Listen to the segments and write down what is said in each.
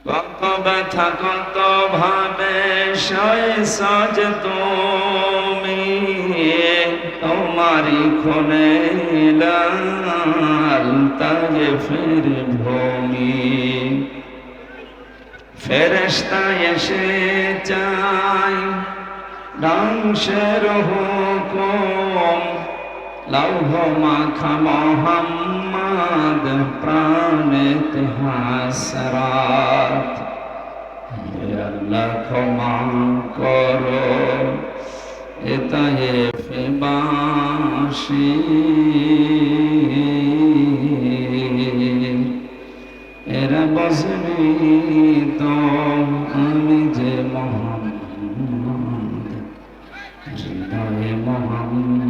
কত ব্যথা কত ভাবে সয়ে সাজ তুমি, তোমারি খুনে লাল তায়েফের ভূমি। ফেরেশতা এসে যায় ধ্বংসের হুকুম, লৌহ মাখা মোহাম্মদ প্রাণেতে হাসরাত। হে আল্লাহ ক্ষমা করো এ তায়েফবাসী, এরা বসবি তো আমি যে মোহাম্মদ, হৃদয়ে মোহাম্মদ।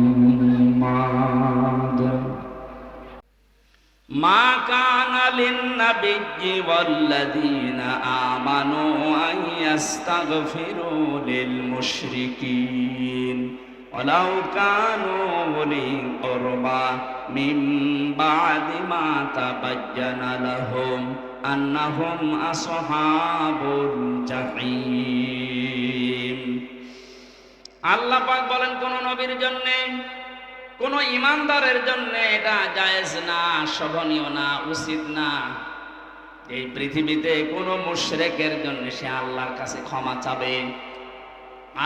মা কানা লিন-নাবিয়্যি ওয়াল্লাযীনা আমানু আন ইস্তাগফিরু লিল-মুশরিকিন ওয়ালাউ কানু উলি কুরবা মিন বা'দি মা তাবায়্যানা লাহুম আন্নাহুম আসহাবুল জাহিম। আল্লাহ পাক বলেন, কোন নবীর জন্য, কোন ইমানদারের জন্য এটা জায়েজ না, শোভনীয় না, উচিত না এই পৃথিবীতে কোন মুশরিকের জন্য সে আল্লাহর কাছে ক্ষমা চাবে।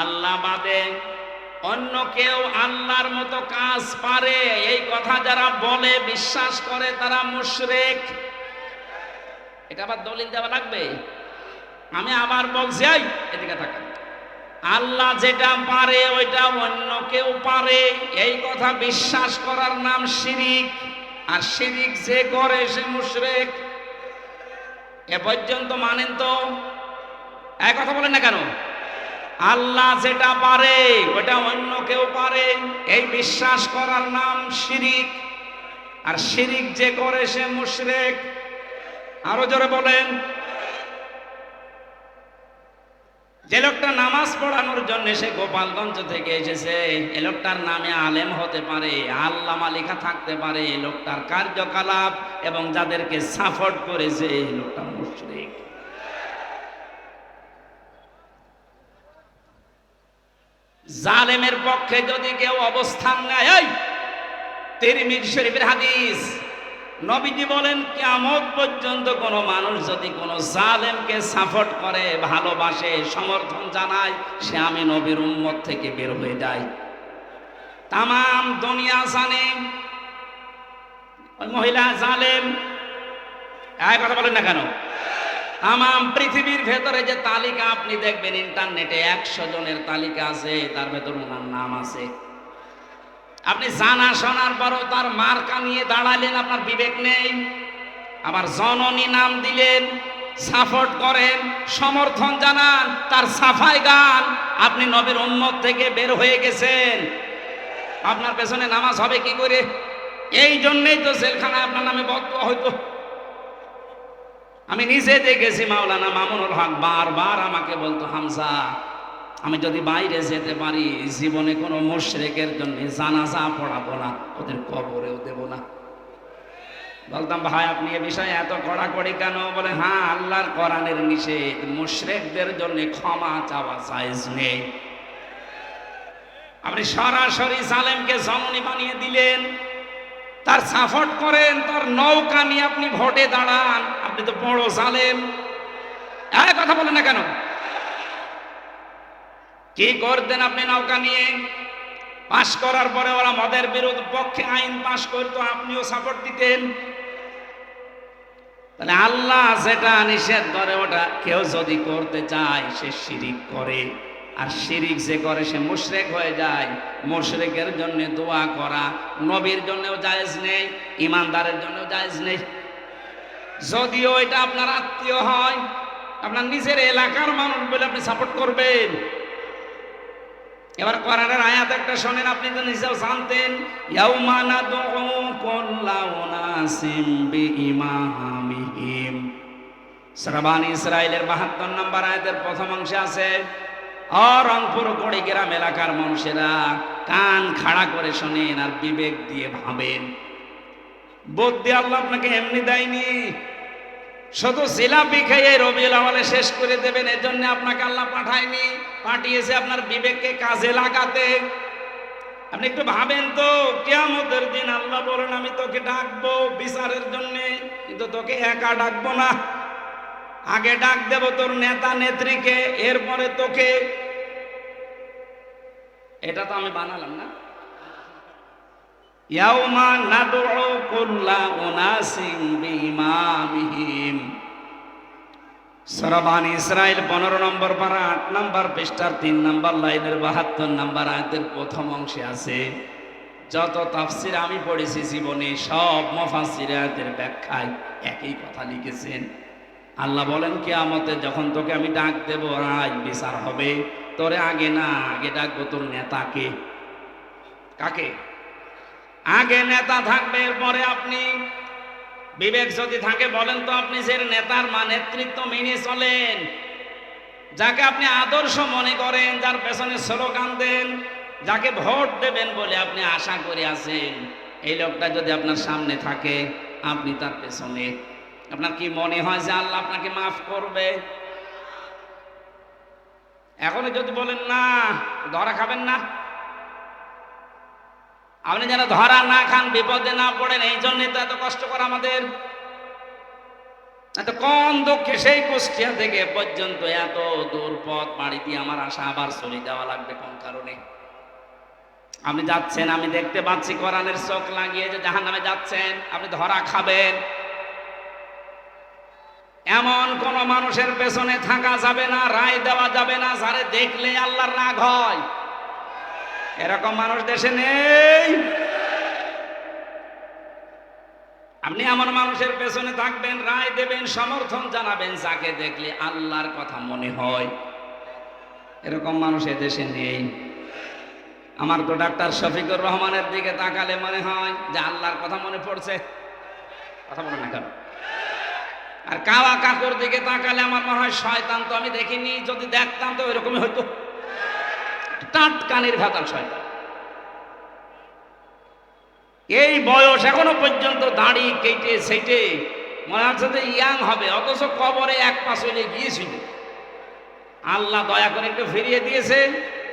আল্লাহ বাদে অন্য কেউ আল্লাহর মতো কাজ পারে এই কথা যারা বলে, বিশ্বাস করে, তারা মুশরিক। এটা আবার দলিল দেওয়া লাগবে? আমি আবার বলছি, এদিকে তাকান, আল্লাহ যেটা পারে ওইটা অন্য কেউ পারে এই কথা বিশ্বাস করার নাম শিরিক। আর শিরিক যে করে সে মুশরিক। এ পর্যন্ত মানেন তো? এক কথা বলেন না কেন? আল্লাহ যেটা পারে ওটা অন্য কেউ পারে এই বিশ্বাস করার নাম শিরিক। আর শিরিক যে করে সে মুশরিক। আরো জোরে বলেন। যে লোকটা নামাজ পড়ানোর জন্য সে গোপালগঞ্জ থেকে এসেছে, এ লোকটার নামে আলেম হতে পারে, আল্লামা লেখা থাকতে পারে, এই লোকটার কার্যকলাপ এবং যাদেরকে সাপোর্ট করেছে এই লোকটা মুশরিক। জালেমের পক্ষে যদি কেউ অবস্থান নেয়, তিরমিজি শরীফের হাদিস, নবীজি বলেন কিয়ামত পর্যন্ত কোন মানুষ যদি কোন জালেমকে সাপোর্ট করে, ভালোবাসে, সমর্থন জানায়, সে আমি নবীর উম্মত থেকে বের হয়ে যায়। তামাম দুনিয়া জানে ওই মহিলা জালেম। এই কথা বলেন না কেন? তামাম পৃথিবীর ভেতরে যে তালিকা আপনি দেখবেন ইন্টারনেটে, 100 জনের তালিকা আছে, তার ভেতর ওনার নাম আছে। আপনি জানা শোনার পরও তার মার্কা নিয়ে দাঁড়ালেন, আপনার বিবেক নেই। আবার জননী নাম দিলেন, সাপোর্ট করেন, সমর্থন জানান, তার সাফাই গান, আপনি নবীর উম্মত থেকে বের হয়ে গেছেন। আপনার পেছনে নামাজ হবে কি করে? এই জন্যই তো জেলখানায় আপনার নামে বদদুয়া হইতো। আমি নিজে দেখেছি, মাওলানা মামুনুল হক বারবার আমাকে বলতো, হামজা আমি যদি বাইরে যেতে পারি জীবনে কোনো মুশরিকের জন্য জানাজা পড়াবো না, ওদের কবরেও দেব না। বলতাম, ভাই আপনি এ বিষয়ে এত কড়াকড়ি কেন? বলে, হ্যাঁ আল্লাহর কোরআনের নিষেধ, মুশরিকদের জন্য ক্ষমা চাওয়া জায়েজ নেই। আপনি সরাসরি জালেমকে জননী বানিয়ে দিলেন, তার সাপোর্ট করেন, তার নৌকা নিয়ে আপনি ভোটে দাঁড়ান, আপনি তো বড় জালেম। এই কথা বলেন না কেন? কি করতেন আপনি নৌকা নিয়ে? পাশ করার পরে ওরা মদের বিরোধী পক্ষে আইন পাশ করতো, আপনিও সাপোর্ট দিতেন। তাহলে আল্লাহ যেটা নিষেধ করে ওটা কেউ যদি করতে চায় সে শিরিক করে। আর শিরিক যে করে সে মুশরিক হয়ে যায়। মুশরিকের জন্য দোয়া করা নবীর জন্যও জায়েজ নেই, ইমানদারের জন্যও জায়েজ নেই। যদিও এটা আপনার আত্মীয় হয়, আপনার নিজের এলাকার মানুষ বলে আপনি সাপোর্ট করবেন। এবার কোরআনের আয়াত একটা শোনেন, আপনি তো নিজেও জানতেন, ইয়াউমা নাদউ কুল্লা উনাসিম বিইমামিহিম। সূরা বানী ইসরাঈলের ৭২ নম্বর আয়াতের প্রথম অংশে আছে, রংপুর কুড়িগ্রাম এলাকার মানুষেরা কান খাড়া করে শোনেন আর বিবেক দিয়ে ভাবেন। বুদ্ধি আল্লাহ আপনাকে এমনি দেয়নি। শুধু জিলাপি খেয়ে রবিউল আউয়ালে শেষ করে দেবেন, এর জন্য আপনাকে আল্লাহ পাঠায়নি, পাঠিয়েছে আপনার বিবেককে কাজে লাগাতে। আপনি একটু ভাবেন তো, কিয়ামতের দিন আল্লাহ বলেন আমি তোকে ডাকবো বিচারের জন্য, কিন্তু তোকে একা ডাকবো না, আগে ডাক দেব তোর নেতা নেত্রীকে, এরপরে তোকে। এটা তো আমি বানালাম না। ইয়াউমা নাদউ কুল্লা উনাসিন বিইমামিহিম, সূরা বানী ইসরাঈল 15 নম্বর পারা 8 নম্বর পৃষ্ঠার 3 নম্বর লাইনের 72 নম্বর আয়াতের প্রথম অংশে আছে। যত তাফসীর আমি পড়েছি জীবনে, সব মুফাসসির আয়াতের ব্যাখ্যায় একই কথা লিখেছেন। আল্লাহ বলেন কিয়ামতে যখন তোকে আমি ডাক দেব, আজ বিচার হবে, তোরে আগে না, আগে ডাকবো তোর নেতাকে। কাকে? আগে নেতা থাকবে, এরপরে আপনি। বিবেক যদি থাকে বলেন তো, আপনি যে নেতার নেতৃত্ব মেনে চলেন, যাকে আপনি আদর্শ মনে করেন, যার পেছনে স্লোগান দেন, যাকে ভোট দেবেন বলে আপনি আশা করে আছেন, এই লোকটা যদি আপনার সামনে থাকে, আপনি তার পেছনে, আপনার কি মনে হয় যে আল্লাহ আপনাকে মাফ করবে? এখন যদি বলেন না, ধরা খাবেন না, আপনি যেন ধরা না খান, বিপদে না পড়েন, এই জন্যই তো এত কষ্ট করে আমাদের। এত কোন দুঃখে সেই কুষ্টিয়া থেকে পর্যন্ত এত দূর পথ পাড়ি দিয়ে আমার আশা, আবার চলে যাওয়া লাগবে কোন কারণে? আপনি যাচ্ছেন, আমি দেখতে পাচ্ছি কোরআনের চোখ লাগিয়ে যে জাহান্নামে যাচ্ছেন, আপনি ধরা খাবেন। এমন কোন মানুষের পেছনে থাকা যাবে না, রায় দেওয়া যাবে না, যারে দেখলে আল্লাহর রাগ হয়। এরকম মানুষ দেশে নেই। আপনি এমন মানুষের পেছনে থাকবেন, রায় দেবেন, সমর্থন জানাবেন, যাকে দেখলে আল্লাহর কথা মনে হয়। এরকম মানুষ দেশে নেই। আমার তো ডাক্তার শফিকুর রহমানের দিকে তাকালে মনে হয় যে আল্লাহর কথা মনে পড়ছে। কথা বলে না কেন? আর কাওয়া কাকুর দিকে তাকালে আমার মনে হয় শয়তান তো আমি দেখিনি, যদি দেখতাম তো এরকমই হতো, টাটকানির ভাতাল শয়তান। এই বয়স এখনো পর্যন্ত দাড়ি কেটে সেটে মনে হচ্ছে যে ইয়াং হবে, অথচ কবরে এক পা চলে গিয়েছিল। আল্লাহ দয়া করে একটু ফিরিয়ে দিয়েছে,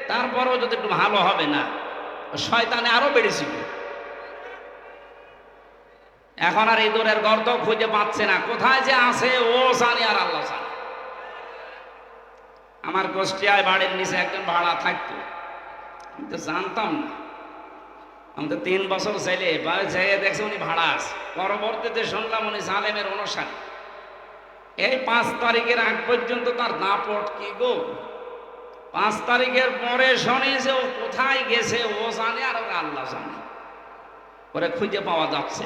তারপরেও যদি একটু ভালো হবে না, শয়তানে আরো বেড়েছিল। এখন আর ইঁদুরের গর্ত খুঁজে পাচ্ছে না, কোথায় যে আছে ও জানে আর আল্লাহ জানে। আমার কুষ্টিয়ায় বাড়ির নিচে একজন ভাড়া থাকতো, আমি তো জানতাম না। আমি তো 3 বছর ছেলে যেয়ে দেখছি উনি ভাড়া আছে, পরবর্তীতে শুনলাম উনি জালেমের অনুসারী। এই 5 তারিখের আগ পর্যন্ত তার দাপট কি গো! 5 তারিখের পরে শুনি যে ও কোথায় গেছে ও জানে আর ওরা আল্লাহ জানে, ওরে খুঁজে পাওয়া যাচ্ছে।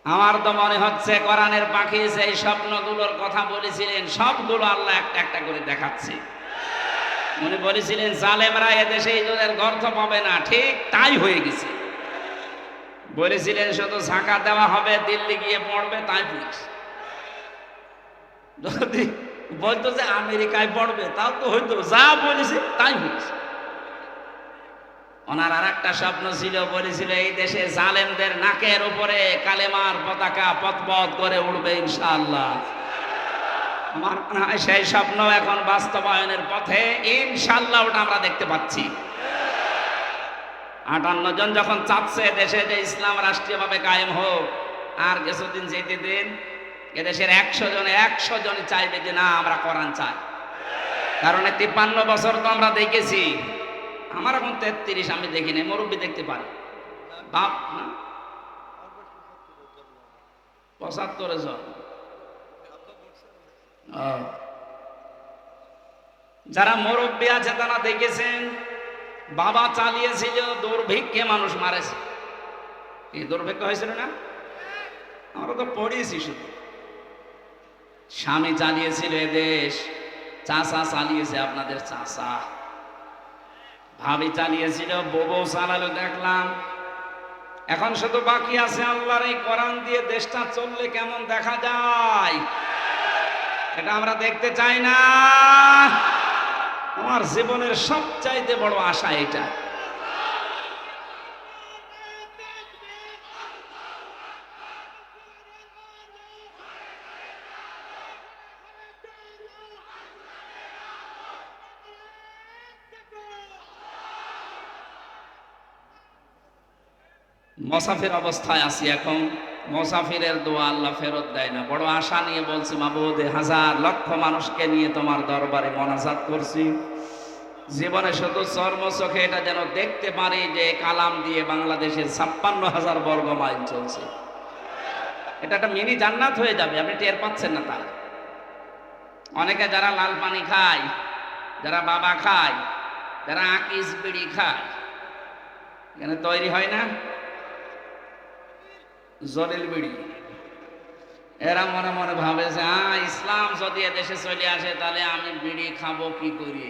আমার তো মনে হচ্ছে কোরআনের পাখি যে স্বপ্নগুলোর কথা বলেছিলেন, সবগুলো আল্লাহ একটা একটা করে দেখাচ্ছে। উনি বলেছিলেন জালেমরা এদেশে ইঁদুরের গর্ত পাবে না, ঠিক তাই হয়ে গেছে। বলেছিলেন শুধু ঝাঁকা দেওয়া হবে, দিল্লি গিয়ে পড়বে, তাই পুলিশ। যদি বলতো যে আমেরিকায় পড়বে, তাও তো হইতো, যা বলেছে তাই হয়েছে। ওনার আর একটা স্বপ্ন ছিল, বলেছিল এই দেশে জালেমদের নাকের উপরে কালেমার পতাকা পথ করে উঠবে ইনশাআল্লাহ। আমার মনে হয় সেই স্বপ্ন এখন বাস্তবায়নের পথে ইনশাআল্লাহ, ওটা আমরা দেখতে পাচ্ছি। 58 জন যখন চাচ্ছে দেশে যে ইসলাম রাষ্ট্রীয়ভাবে কায়েম হোক, আর কিছুদিন যেতে দিন, এদেশের 100 জনই চাইবে যে না আমরা কোরআন চাই। কারণ 53 বছর তো আমরা দেখেছি, আমার এখন 33, আমি দেখি নাই, মুরব্বী দেখতে পারি বাপ না, 75 জন। যারা মুরব্বী আছে তারা দেখেছেন, বাবা চালিয়েছিল, দুর্ভিক্ষে মানুষ মারেছে। এই দুর্ভিক্ষ হয়েছিল না? আমরা তো পড়িয়েছি শুধু। স্বামী চালিয়েছিল এদেশ, চাচা চালিয়েছে, আপনাদের চাচা, ভাবি চালিয়েছিল, বউ চালালো দেখলাম। এখন শুধু বাকি আছে আল্লাহর এই কোরআন দিয়ে দেশটা চললে কেমন দেখা যায়, এটা আমরা দেখতে চাই না। আমার জীবনের সবচাইতে বড় আশা এটা। মুসাফির অবস্থায় আছি এখন। মুসাফিরের দোয়া আল্লাহ ফেরত দেয় না। বড় আশা নিয়ে বলছি, মাবুদ হাজার লক্ষ মানুষকে নিয়ে তোমার দরবারে মোনাজাত করছি, জীবনে শুধু চর্ম চোখে এটা যেন দেখতে পারি যে কালাম দিয়ে বাংলাদেশের 56,000 বর্গ মাইল চলছে। এটা একটা মিনি জান্নাত হয়ে যাবে, আপনি টের পাচ্ছেন না। তাই অনেকে যারা লাল পানি খায়, যারা বাবা খায়, যারা আকিস বিড়ি খায়, এখানে তৈরি হয় না জলিল বিড়ি, এরা মনে মনে ভাবে যে ইসলাম যদি এদেশে চলে আসে তাহলে আমি বিড়ি খাবো কি করি,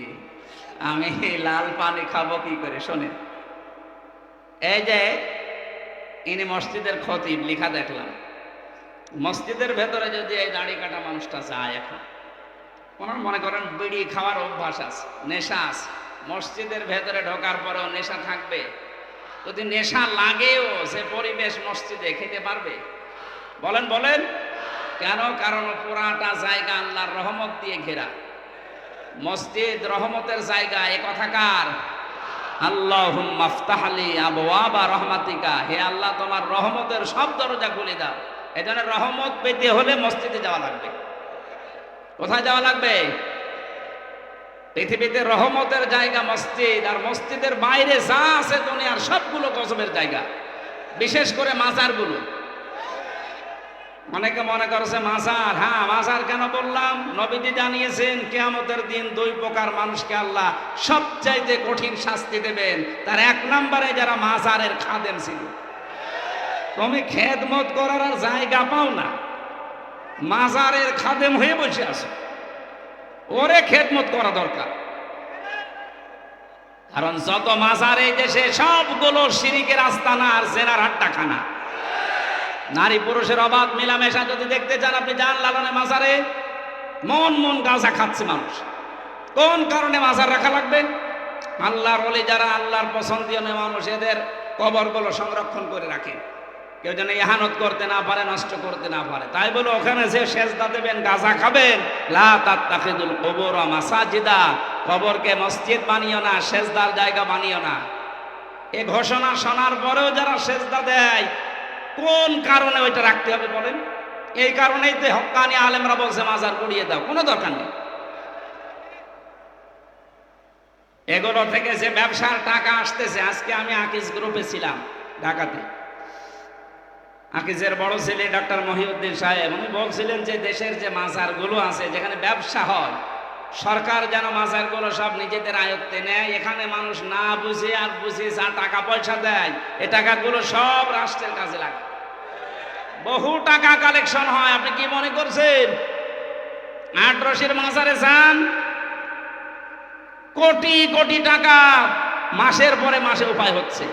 আমি লাল পানি খাবো কি করে। শোনেন, এই যে ইনি মসজিদের খতিব, লিখা দেখলাম, মসজিদের ভেতরে যদি এই দাড়ি কাটা মানুষটা যায়, এখন ওনার মনে করেন বিড়ি খাওয়ার অভ্যাস আছে, নেশা আছে, মসজিদের ভেতরে ঢোকার পরেও নেশা থাকবে। যদি নেশা লাগেও সে পরিবেশ মসজিদে খেতে পারবে? বলেন বলেন কেন? কারণ পুরাটা জায়গা আল্লাহর রহমত দিয়ে ঘেরা। মসজিদ রহমতের জায়গা, এ কথা কার? আল্লাহুম্মা আফতাহ লি আবওয়াবা রাহমাতিকা, হে আল্লাহ তোমার রহমতের সব দরজা খুলে দাও। এজন্য রহমত পেতে হলে মসজিদে যাওয়া লাগবে। কোথায় যাওয়া লাগবে? পৃথিবীতে রহমতের জায়গা মসজিদ, আর মসজিদের বাইরে যা আছে দুনিয়ার সবগুলো গজবের জায়গা, বিশেষ করে মাজারগুলো। অনেকে মনে করছে মাজার, হ্যাঁ মাজার কেন বললাম? নবীজি জানিয়েছেন কিয়ামতের দিন দুই প্রকার মানুষকে আল্লাহ সবচাইতে কঠিন শাস্তি দেবেন। তার এক নম্বরে যারা মাজারের খাদেম ছিল। তুমি খেদমত করার আর জায়গা পাও না, মাজারের খাদেম হয়ে বসে আছো, ওরে খেদমত করা দরকার। কারণ যত মাজার এই দেশে সবগুলো শিরিকের আস্তানা আর জেনার আড্ডাখানা। নারী পুরুষের অবাধ মেলামেশা যদি দেখতে চান, আপনি যান লালনে মাজারে, মন মন গাঁজা খাচ্ছে মানুষ। কোন কারণে মাজার রাখা লাগবে? আল্লাহর ওলি যারা আল্লাহর পছন্দীয় মানুষ, এদের কবরগুলো সংরক্ষণ করে রাখে, কেউ যেন ইহানত করতে না পারে, নষ্ট করতে না পারে। তাই বলে ওখানে যে সেজদা দেবেন, গাঁজা খাবেন, লা তাত্তাখিদুল কুবুর মাসাজিদা, কবরকে মসজিদ বানিও না, সেজদার জায়গা বানিও না। এই ঘোষণা শোনার পরেও যারা সেজদা দেয়, কোন কারণে ওইটা রাখতে হবে বলেন? এই কারণেই তো হক্কানি আলেমরা বলছে মাজার গুড়িয়ে দাও, কোনো দরকার নেই। এগুলো থেকে যে ব্যবসার টাকা আসতেছে, আজকে আমি আকিজ গ্রুপে ছিলাম ঢাকাতে, আকিজের বড় ছেলে ডক্টর মহিউদ্দিন সাহেব, উনি বলছিলেন যে দেশের যে মাজারগুলো আছে যেখানে ব্যবসা হয়, সরকার যেন মাজারগুলো সব নিজেদের আয়ত্তে নেয়। এখানে মানুষ না বুঝে আর বুঝে যা টাকা পয়সা দেয়, এ টাকাগুলো সব রাষ্ট্রের কাজে লাগে। বহু টাকা কালেকশন হয়। আপনি কি মনে করছেন আটরশির মাজারে যান, কোটি কোটি টাকা মাসের পরে মাসে উপায় হচ্ছে।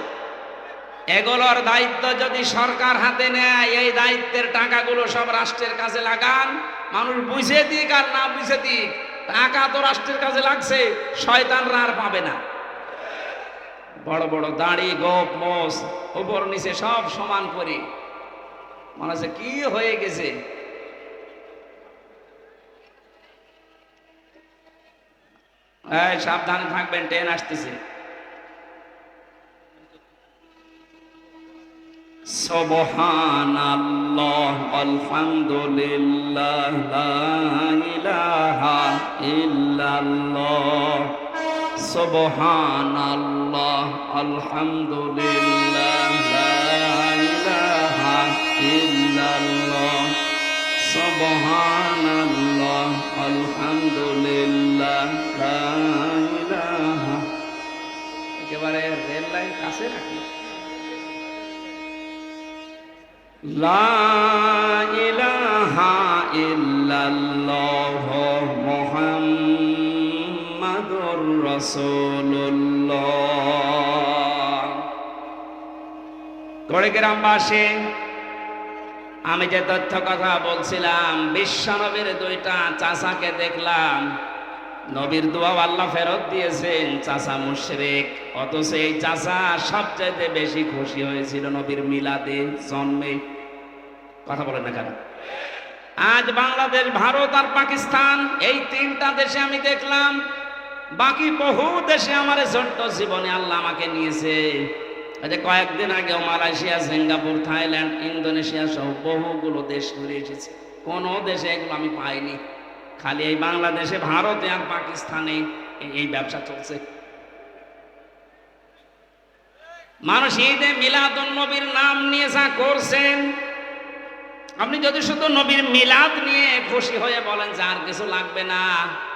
এগুলোর দায়িত্ব যদি সরকার হাতে নেয়, এই দায়িত্বের টাকাগুলো সব রাষ্ট্রের কাজে লাগান। মানুষ বুঝে দিক আর না বুঝে দিক, টাকা তো রাষ্ট্রের কাজে লাগছে, শয়তানরা আর পাবে না। বড় বড় দাড়ি, গোপ, মোষ, উপর নিচে সব সমান করে, মনে হচ্ছে কি হয়ে গেছে। সাবধানে থাকবেন, ট্রেন আসতেছে। সুবহানাল্লাহ আলহামদুলিল্লাহ লা ইলাহা ইল্লাল্লাহ, সুবহানাল্লাহ আলহামদুলিল্লাহ লা ইলাহা ইল্লাল্লাহ, সুবহানাল্লাহ আলহামদুলিল্লাহ লা ইলাহা। একেবারে রেল লাইন কাছে রাখি। লা ইলাহা ইল্লাল্লাহ মুহাম্মাদুর রাসূলুল্লাহ। কুড়িগ্রামবাসী, আমি যে তথ্য কথা বলছিলাম, বিশ্বনবীর দুইটা চাচাকে দেখলাম, নবীর দোয়া আল্লাহ ফেরত দিয়েছেন। চাচা মুশরিক, অথচ এই চাচা সবচাইতে বেশি খুশি হয়েছিল নবীর মিলাদে, জন্মে। কথা বলেন না কেন? আজ বাংলাদেশ, ভারত আর পাকিস্তান, এই তিনটা দেশে আমি দেখলাম। বাকি বহু দেশে আমার ছোট্ট জীবনে আল্লাহ আমাকে নিয়েছে। যে কয়েকদিন আগেও মালয়েশিয়া, সিঙ্গাপুর, থাইল্যান্ড, ইন্দোনেশিয়া সহ বহুগুলো দেশ ঘুরে এসেছে। কোনো দেশে এগুলো আমি পাইনি, খালি এই বাংলাদেশে, ভারতে আর পাকিস্তানে এই ব্যবসা চলছে। মানুষ ঈদে মিলাদুন নবীর নাম নিয়ে যা করছেন, আপনি যদি শুধু নবীর মিলাদ নিয়ে খুশি হয়ে বলেন যে আর কিছু লাগবে না,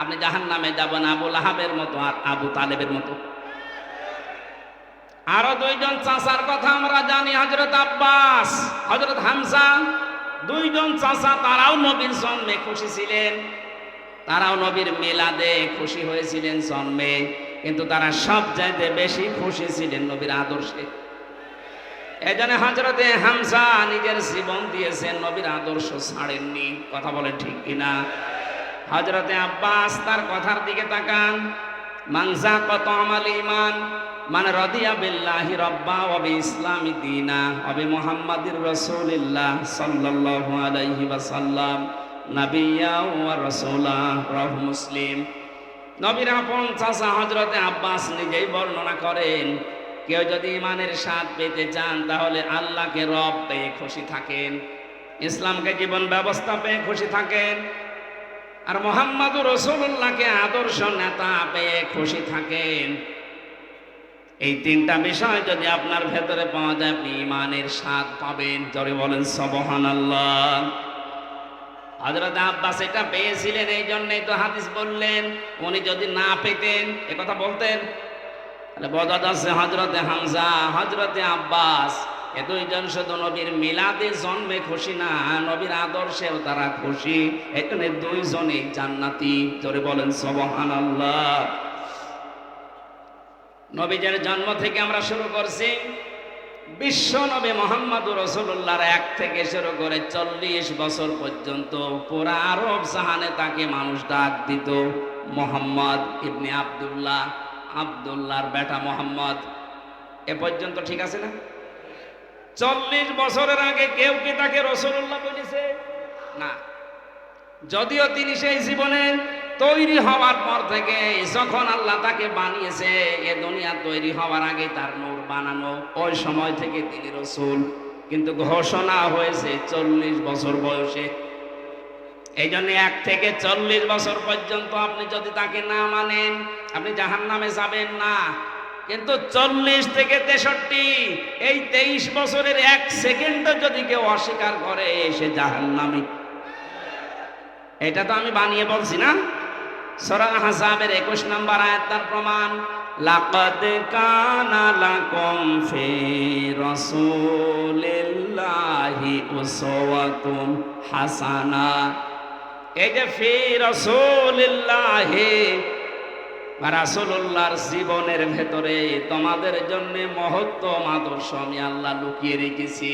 আপনি জাহান্নামে যাবেন আবু লাহাবের মতো আর আবু তালেবের মতো। আরো দুইজন চাচার কথা আমরা জানি, হযরত আব্বাস, হযরত হামজা, দুইজন চাচা, তারাও নবীর জন্মে খুশি ছিলেন, তারাও নবীর মিলাদে খুশি হয়েছিলেন জন্মে, কিন্তু তারা সবচাইতে বেশি খুশি ছিলেন নবীর আদর্শে। এজন্য হযরতে হামজা নিজের জীবন দিয়েছেন, নবীর আদর্শ ছাড়েননি। কথা বলে ঠিক কিনা? হযরতে আব্বাস, তার কথার দিকে তাকান, মানজা কত আমাল ঈমান মান রাদিয়া বিল্লাহি রাব্বা ওয়া বিইসলামি দীনা ওয়া বিমুহাম্মাদির রাসূলিল্লাহ সাল্লাল্লাহু আলাইহি ওয়াসাল্লাম নাবিয়্যা ওয়া রাসূলা। রাহ মুসলিম। নবীর আপন চাচা হযরতে আব্বাস নিজেই বর্ণনা করেন, কেউ যদি ইমানের স্বাদ পেতে চান তাহলে আল্লাহকে রব পেয়ে খুশি থাকেন, ইসলামকে জীবন ব্যবস্থা পেয়ে খুশি থাকেন, আর মুহাম্মাদুর রাসূলুল্লাহকে আদর্শ নেতা পেয়ে খুশি থাকেন। এই তিনটা বিষয় যদি আপনার ভেতরে পাওয়া যায়, আপনি ইমানের স্বাদ পাবেন। জোরে বলেন সুবহানাল্লাহ। হযরত আব্বাস এটা পেয়েছিলেন, এই জন্যই তো হাদিস বললেন, উনি যদি না পেতেন এ কথা বলতেন, তাহলে বোঝা যাচ্ছে হযরতে হামজা, হযরতে আব্বাস এ দুইজন শুধু নবীর মিলাদে জন্মে খুশি না, নবীর আদর্শেও তারা খুশি। এখানে দুইজনেই জান্নাতি। জোরে বলেন সুবহানাল্লাহ। নবীদের জন্ম থেকে আমরা শুরু করছি, বিশ্ব নবী মুহাম্মদুর রাসূলুল্লাহর 1 থেকে শুরু করে 40 বছর পর্যন্ত পুরা আরব জাহানে তাকে মানুষ ডাক দিত মুহাম্মদ ইবনে আব্দুল্লাহ, আব্দুল্লাহর বেটা মুহাম্মদ। এ পর্যন্ত ঠিক আছে না? 40 বছরের আগে কেউ কি তাকে রাসূলুল্লাহ বলেছে? না। যদিও তিনি সেই জীবনে তৈরি হওয়ার পর থেকে, যখন আল্লাহ তাকে বানিয়েছে, এ দুনিয়া তৈরি হওয়ার আগে তার নূর বানানো, ওই সময় থেকে তিনি রাসূল, কিন্তু ঘোষণা হয়েছে 40 বছর বয়সে। এই জন্য 1 থেকে 40 বছর পর্যন্ত আপনি যদি তাকে না মানেন, আপনি জাহান্নামে যাবেন না। কিন্তু 40 থেকে 63, এই 23 বছরের 1 সেকেন্ডও যদি কেউ অস্বীকার করে, সে জাহান্নামী। এটা তো আমি বানিয়ে বলছি না, সূরা আহজাবের 21 নম্বর আয়াত তার প্রমাণ। লাকাদ কানা লাকুম ফি রাসূলিল্লাহি উসওয়াতুন হাসানা। এই যে ফি রাসূলিল্লাহি, রাসূলুল্লাহর জীবনের ভেতরে তোমাদের জন্য মহত্তম আদর্শ আমি আল্লাহ লুকিয়ে রেখেছি।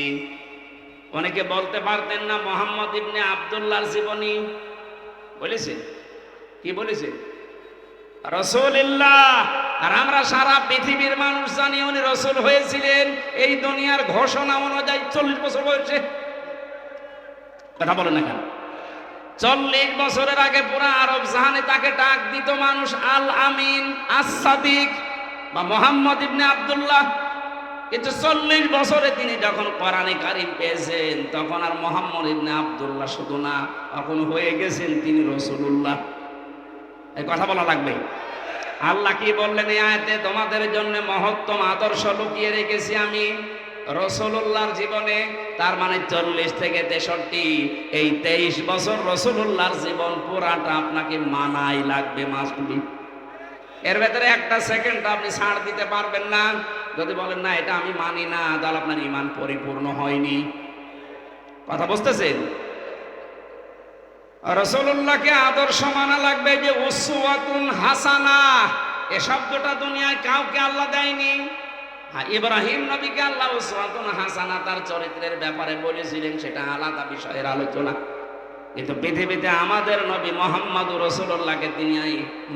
অনেকে বলতে পারতেন না মুহাম্মদ ইবনে আব্দুল্লাহর জীবনী বলেছে, কি বলেছে? রাসূলুল্লাহ। আর আমরা সারা পৃথিবীর মানুষ জানি উনি রাসূল হয়েছিলেন এই দুনিয়ার ঘোষণা অনুযায়ী 40 বছর বয়সে। কথা বলেন না কেন? 40 বছরের আগে পুরা আরব জাহানে তাকে ডাক দিত মানুষ আল আমিন, আস-সাদিক বা মুহাম্মদ ইবনে আব্দুল্লাহ। কিন্তু 40 বছরে তিনি যখন কোরআনে কারীম পেয়েছেন, তখন আর মুহাম্মদ ইবনে আব্দুল্লাহ শুধু না, তখন হয়ে গেছেন তিনি রাসূলুল্লাহ। এই কথা বলা লাগবে। আল্লাহ কি বললেন এই আয়াতে? তোমাদের জন্য মহত্তম আদর্শ লুকিয়ে রেখেছি আমি রাসূলুল্লাহর জীবনে। তার মানে 40 থেকে 63, এই 23 বছর রাসূলুল্লাহর জীবন পুরাটা আপনাকে মানাই লাগবে, মাসবি। এর ভেতরে একটা সেকেন্ড আপনি ছাড় দিতে পারবেন না। যদি বলেন না এটা আমি মানি না, তাহলে আপনার ঈমান পরিপূর্ণ হয়নি। কথা বুঝতেছেন? রাসূলুল্লাহকে আদর্শ মানা লাগবে। যে উসওয়াতুন হাসানা, এ শব্দটা দুনিয়ায় কাউকে আল্লাহ দেয়নি। হ্যাঁ, ইব্রাহিম নবীকে আল্লাহ উসওয়াতুন হাসানা তার চরিত্রের ব্যাপারে বলেছিলেন, সেটা আলাদা বিষয়ের আলোচনা। কিন্তু পৃথিবীতে আমাদের নবী মুহাম্মদুর রাসূলুল্লাহকে তিনি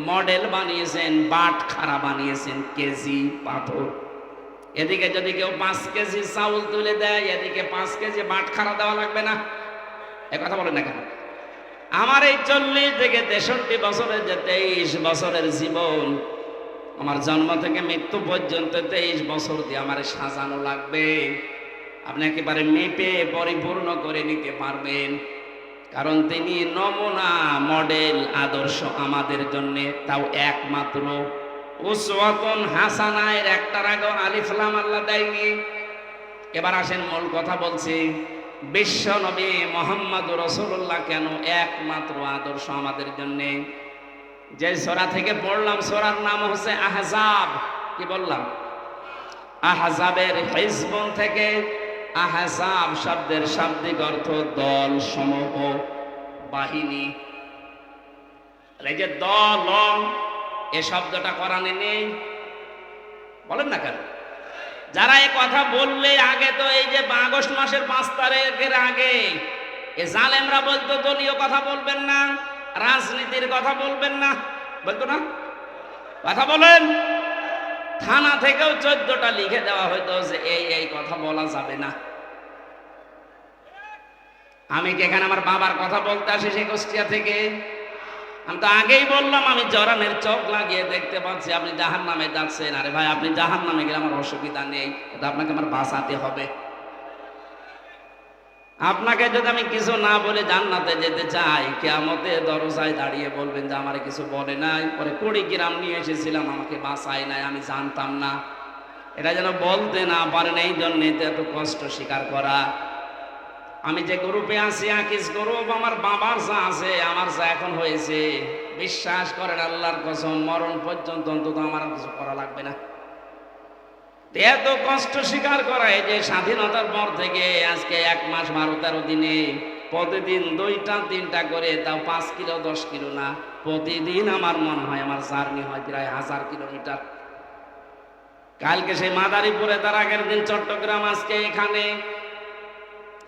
মডেল বানিয়েছেন, বাটখারা বানিয়েছেন, কেজি পাথর। এদিকে যদি কেউ 5 কেজি চাউল তুলে দেয়, এদিকে 5 কেজি বাটখারা দেওয়া লাগবে না? এ কথা বলেন না কেন? আমার এই 40 থেকে 63 বছরের যে 23 বছরের জীবন, আমার জন্ম থেকে মৃত্যু পর্যন্ত 23 বছর দিয়ে আমার সাজানো লাগবে। আপনি একেবারে মেপে পরিপূর্ণ করে নিতে পারবেন, কারণ তিনি নমুনা, মডেল, আদর্শ আমাদের জন্য। তাও একমাত্র উসওয়াতুন হাসানায়ের একটার আগেও আলিফ লাম আল্লাহ দেয়নি। এবার আসেন মূল কথা বলছি, বিশ্ব নবী মুহাম্মদুর রাসূলুল্লাহ কেন একমাত্র আদর্শ আমাদের জন্য। যে সূরা থেকে পড়লাম, সূরার নাম হচ্ছে আহজাব। কি বললাম? আহজাবের হিজবুন থেকে। আহজাব শব্দের শাব্দিক অর্থ দল, সমূহ, বাহিনী। এই যে দল, এ শব্দটা কোরআনে নেই, বলেন না কেন? যারা এই কথা বললে আগে তো এই যে আগস্ট মাসের 5 তারিখের আগে এ জালেমরা বলতো দলীয় কথা বলবেন না, রাজনীতির কথা বলবেন না, বলতো না? কথা বলেন। থানা থেকেও 14টা লিখে দেওয়া হয়তো যে এই কথা বলা যাবে না। আমি কি এখানে আমার বাবার কথা বলতে আসি সেই কুষ্টিয়া থেকে? আমি তো আগেই বললাম, আমি জরানের চোখ লাগিয়ে দেখতে পাচ্ছি আপনি জাহান্নামে যাচ্ছেন। আরে ভাই, আপনি জাহান্নামে গেলে আমার অসুবিধা নেই, কিন্তু আপনাকে আমার বাঁচাতে হবে। আপনাকে যদি আমি কিছু না বলে জান্নাতে যেতে চাই, কিয়ামতে দরজায় দাঁড়িয়ে বলবেন যে আমার কিছু বলে নাই, পরে 20 গ্রাম নিয়ে এসেছিলাম, আমাকে বাঁচায় নাই, আমি জানতাম না। এটা যেন বলতে না পারেন, এই জন্য এত কষ্ট স্বীকার করা। আমি যে গ্রুপে আছি, আকিস গ্রুপ, আমার বাবার যা আছে, আমার যা এখন হয়েছে, বিশ্বাস করেন আল্লাহর কসম, মরণ পর্যন্ত অন্তত আমার কিছু করা লাগবে না। এত কষ্ট স্বীকার করা, এই যে স্বাধীনতার পর থেকে আজকে 1 মাস 12-13 দিনে প্রতিদিন 2টা-3টা করে, তাও 5 কিলো 10 কিলো না, প্রতিদিন আমার মনে হয় আমার জার্নি হয় প্রায় 1000 কিলোমিটার। কালকে সেই মাদারীপুরে, তার আগের দিন চট্টগ্রাম, আজকে এখানে,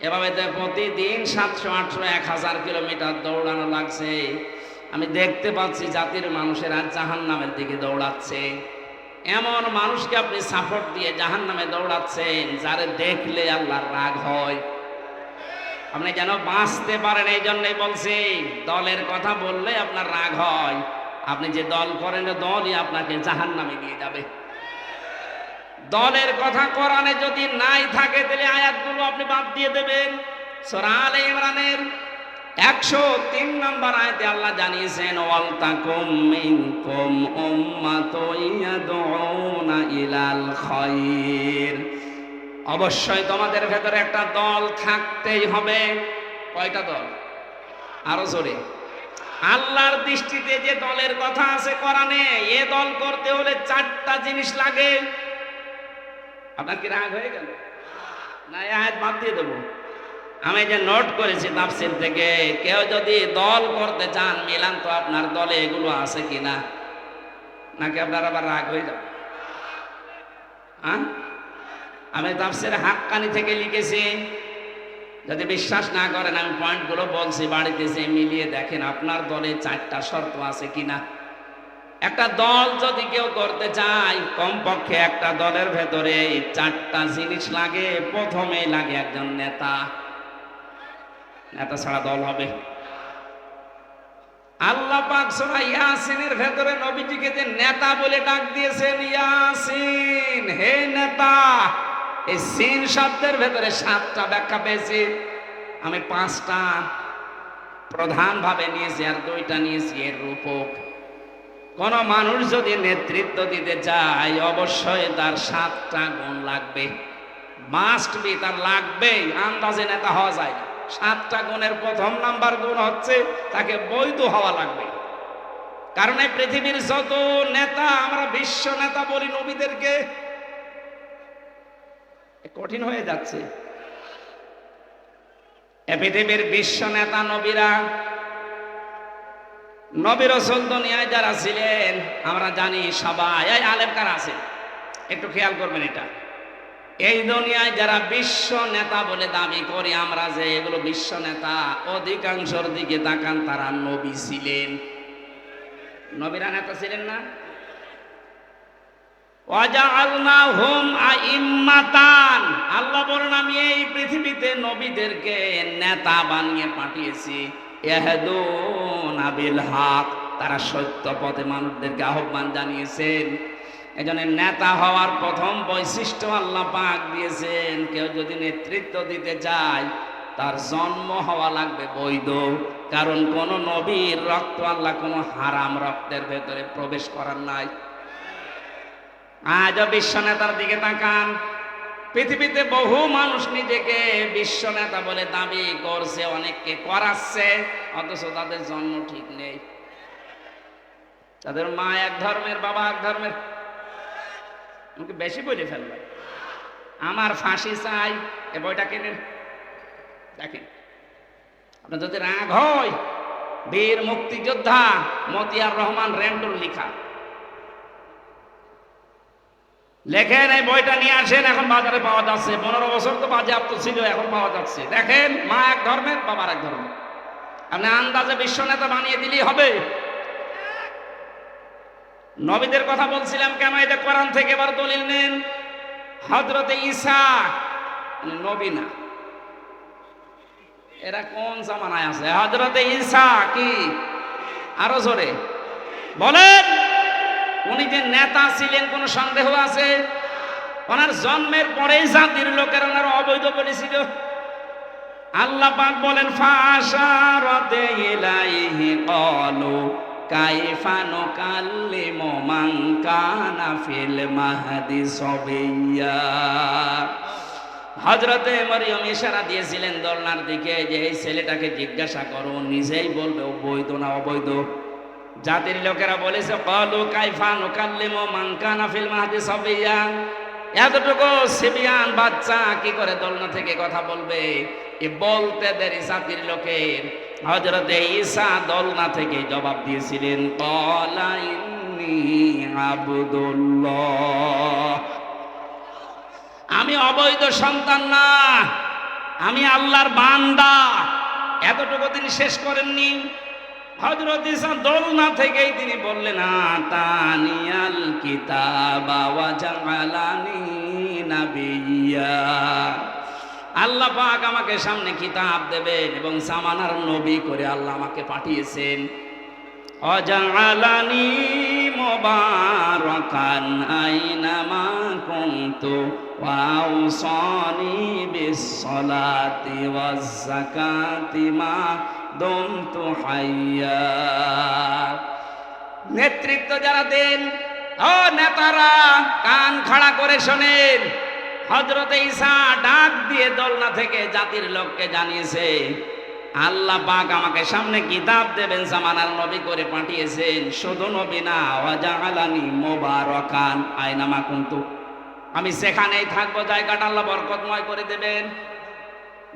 এভাবে প্রতিদিন 700-800-1000 কিলোমিটার দৌড়ানো লাগছে। আমি দেখতে পাচ্ছি জাতির মানুষেরা জাহান্নামের দিকে দৌড়াচ্ছে। এমন মানুষকে আপনি সাপোর্ট দিয়ে জাহান্নামে দৌড়াচ্ছেন, যারে দেখলে আল্লাহর রাগ হয়। আপনি যেন বাঁচতে পারেন, এই জন্যই বলছি, দলের কথা বললে আপনার রাগ হয়। আপনি যে দল করেন, দলই আপনাকে জাহান্নামে নিয়ে যাবে। দলের কথা কোরআনে যদি নাই থাকে, তাহলে আয়াতগুলো আপনি বাদ দিয়ে দেবেন। সূরা আলে ইমরানের 103 নম্বর আয়াতে আল্লাহ জানিয়েছেন, ওয়াল তাকুম মিনকুম উম্মাতুন ইয়াদউনা ইলাল খায়র। অবশ্যই তোমাদের ভেতরে একটা দল থাকতেই হবে। কয়টা দল? আরো জোরে। আল্লাহর দৃষ্টিতে যে দলের কথা আছে কোরআনে, এ দল করতে হলে 4টা জিনিস লাগে। আপনার কি রাগ হয়ে গেল? না, এই আয়াত বাদ দিয়ে দেবো। আমি যে নোট করেছি তাফসীর থেকে, কেউ যদি দল করতে চান, মিলান তো আপনার দলে এগুলো আছে কিনা, নাকি আপনার আবার রাগ হয়ে যাবে? আমি তাফসীর হাক্কানি থেকে লিখেছি। যদি বিশ্বাস না করেন, আমি পয়েন্টগুলো বলছি, বাড়িতে যে মিলিয়ে দেখেন আপনার দলে 4টা শর্ত আছে কিনা। একটা দল যদি কেউ করতে চায়, কমপক্ষে একটা দলের ভেতরে 4টা জিনিস লাগে। প্রথমে লাগে একজন নেতা। নেতা ছাড়া দল হবে? আল্লাহ পাক সূরা ইয়াসিনের ভেতরে নবীজিকে যে নেতা বলে ডাক দিয়েছেন, ইয়াসিন, হে নেতা। এই সিন শব্দের ভেতরে 7টা ব্যাখ্যা পেয়েছি। আমি 5টা প্রধান ভাবে নিয়েছি, আর 2টা নিয়েছি এর রূপক। কোন মানুষ যদি নেতৃত্ব দিতে চায়, অবশ্যই তার 7টা গুণ লাগবে। মাস্ট বি, তার লাগবেই, আন্দাজে নেতা হওয়া যায় না। 7টা গুণের প্রথম নাম্বার গুণ হচ্ছে তাকে বৈধ হওয়া লাগবে। কারণ এই পৃথিবীর যত নেতা, আমরা বিশ্ব নেতা বলি নবীদেরকে, কঠিন হয়ে যাচ্ছে। এ পৃথিবীর বিশ্ব নেতা নবীরা, নবী রাসূল দুনিয়ায় যারা ছিলেন, আমরা জানি সবাই। এই আলেম কারা আছে একটু খেয়াল করবেন। এটা এই দুনিয়ায় যারা বিশ্ব নেতা বলে দাবি করি আমরা, যে এগুলো বিশ্ব নেতা, অধিকাংশের দিকে তাকান, তারা নবী ছিলেন। নবীরা নেতা ছিলেন না? ওয়াজআলনাহুম আইম্মাতান, আল্লাহ বলেন আমি এই পৃথিবীতে নবীদেরকে নেতা বানিয়ে পাঠিয়েছি। ইয়াহদুনা বিল হক, তারা সত্য পথে মানুষদেরকে আহ্বান জানিয়েছেন। এজন্য নেতা হওয়ার প্রথম বৈশিষ্ট্য আল্লাহ পাক দিয়েছেন, কেউ যদি নেতৃত্ব দিতে চায় তার জন্ম হওয়া লাগবে বৈধ। কারণ কোন নবীর রক্ত আল্লাহ কোন হারাম রক্তের ভেতরে প্রবেশ করার নাই। আজও বিশ্ব নেতার দিকে তাকান, পৃথিবীতে বহু মানুষ নিজেকে বিশ্ব নেতা বলে দাবি করছে, অনেককে করাচ্ছে, অথচ তাদের জন্ম ঠিক নেই। তাদের মা এক ধর্মের, বাবা এক ধর্মের। আমাকে বেশি বলে ফেলবে। আমার ফাঁসি চাই, এ বইটা কিনেন, দেখেন। আপনার যদি রাগ হয়, বীর মুক্তিযোদ্ধা মতিয়ার রহমান রেন্টুর লিখা, লেখেন এই বইটা নিয়ে আসেন, এখন বাজারে পাওয়া যাচ্ছে। 15 বছর তো বাজেয়াপ্ত ছিল, এখন পাওয়া যাচ্ছে। দেখেন, মা এক ধর্মের, বাবার এক ধর্মের। আপনি আন্দাজে বিশ্ব নেতা বানিয়ে দিলেই হবে। নবীদের কথা বলছিলাম কেন, এটা কোরআন থেকে এবার দলিল নেন। হযরতে ঈসা নবী না, এরা কোন জামানায় আছে? হযরতে ঈসা কি? আরো জোরে বলেন। উনি যে নেতা ছিলেন কোন সন্দেহ আছে? ওনার জন্মের পরেই জাতির লোকেরা ওনার অবৈধ বলেছিল। আল্লাহ পাক বলেন, ফাশারাতে ইলাইহি ক্বালু কাইফা নুকাল্লিমু মান কানা ফিল মাহদি সাবিয়্যা। হযরতে মরিয়ম ইশারা দিয়েছিলেন দোলনার দিকে যে এই ছেলেটাকে জিজ্ঞাসা করো, নিজেই বলবে বৈধ না অবৈধ। জাতির লোকেরা বলেছে, ক্বালু কাইফা নুকাল্লিমু মান কানা ফিল মাহদি সাবিয়্যা, এতটুকু সিবিয়ান বাচ্চা কি করে দোলনা থেকে কথা বলবে? এ বলতে দেরি জাতির লোকের। হযরতে ঈসা দোলনা থেকে জবাব দিয়েছিলেন, ক্বালা ইন্নী আবদুল্লাহ, আমি অবৈধ সন্তান না, আমি আল্লাহর বান্দা। এতটুকু তিনি শেষ করেননি। হযরত ঈসা দোলনা থেকেই তিনি বললেন, আতানিয়াল কিতাবা ওয়া জাআলানি নাবিয়্যা, আল্লাহ পাক আমাকে সামনে কিতাব দেবেন এবং জামানার নবী করে আল্লাহ আমাকে পাঠিয়েছেন। ওয়া জাআলানি মুবারাকান আইনামা কুনতু ওয়া আওসানি বিস-সালাতি ওয়াজ-যাকাতি মা দুমতু হাইয়া। নেতৃত্ব যারা দেন, ও নেতারা, কান খাড়া করে শোনেন। হযরতে ঈসা ডাক দিয়ে দোলনা থেকে জাতির লোককে জানিয়েছে, আল্লাহ পাক আমাকে সামনে কিতাব দেবেন, জামানার নবী করে পাঠিয়েছেন। শুধু নবী না, ওয়া জাআলানি মুবারাকান আইনামা কুনতু, আমি যেখানেই থাকবো জায়গাটা আল্লাহ বরকতময় করে দেবেন।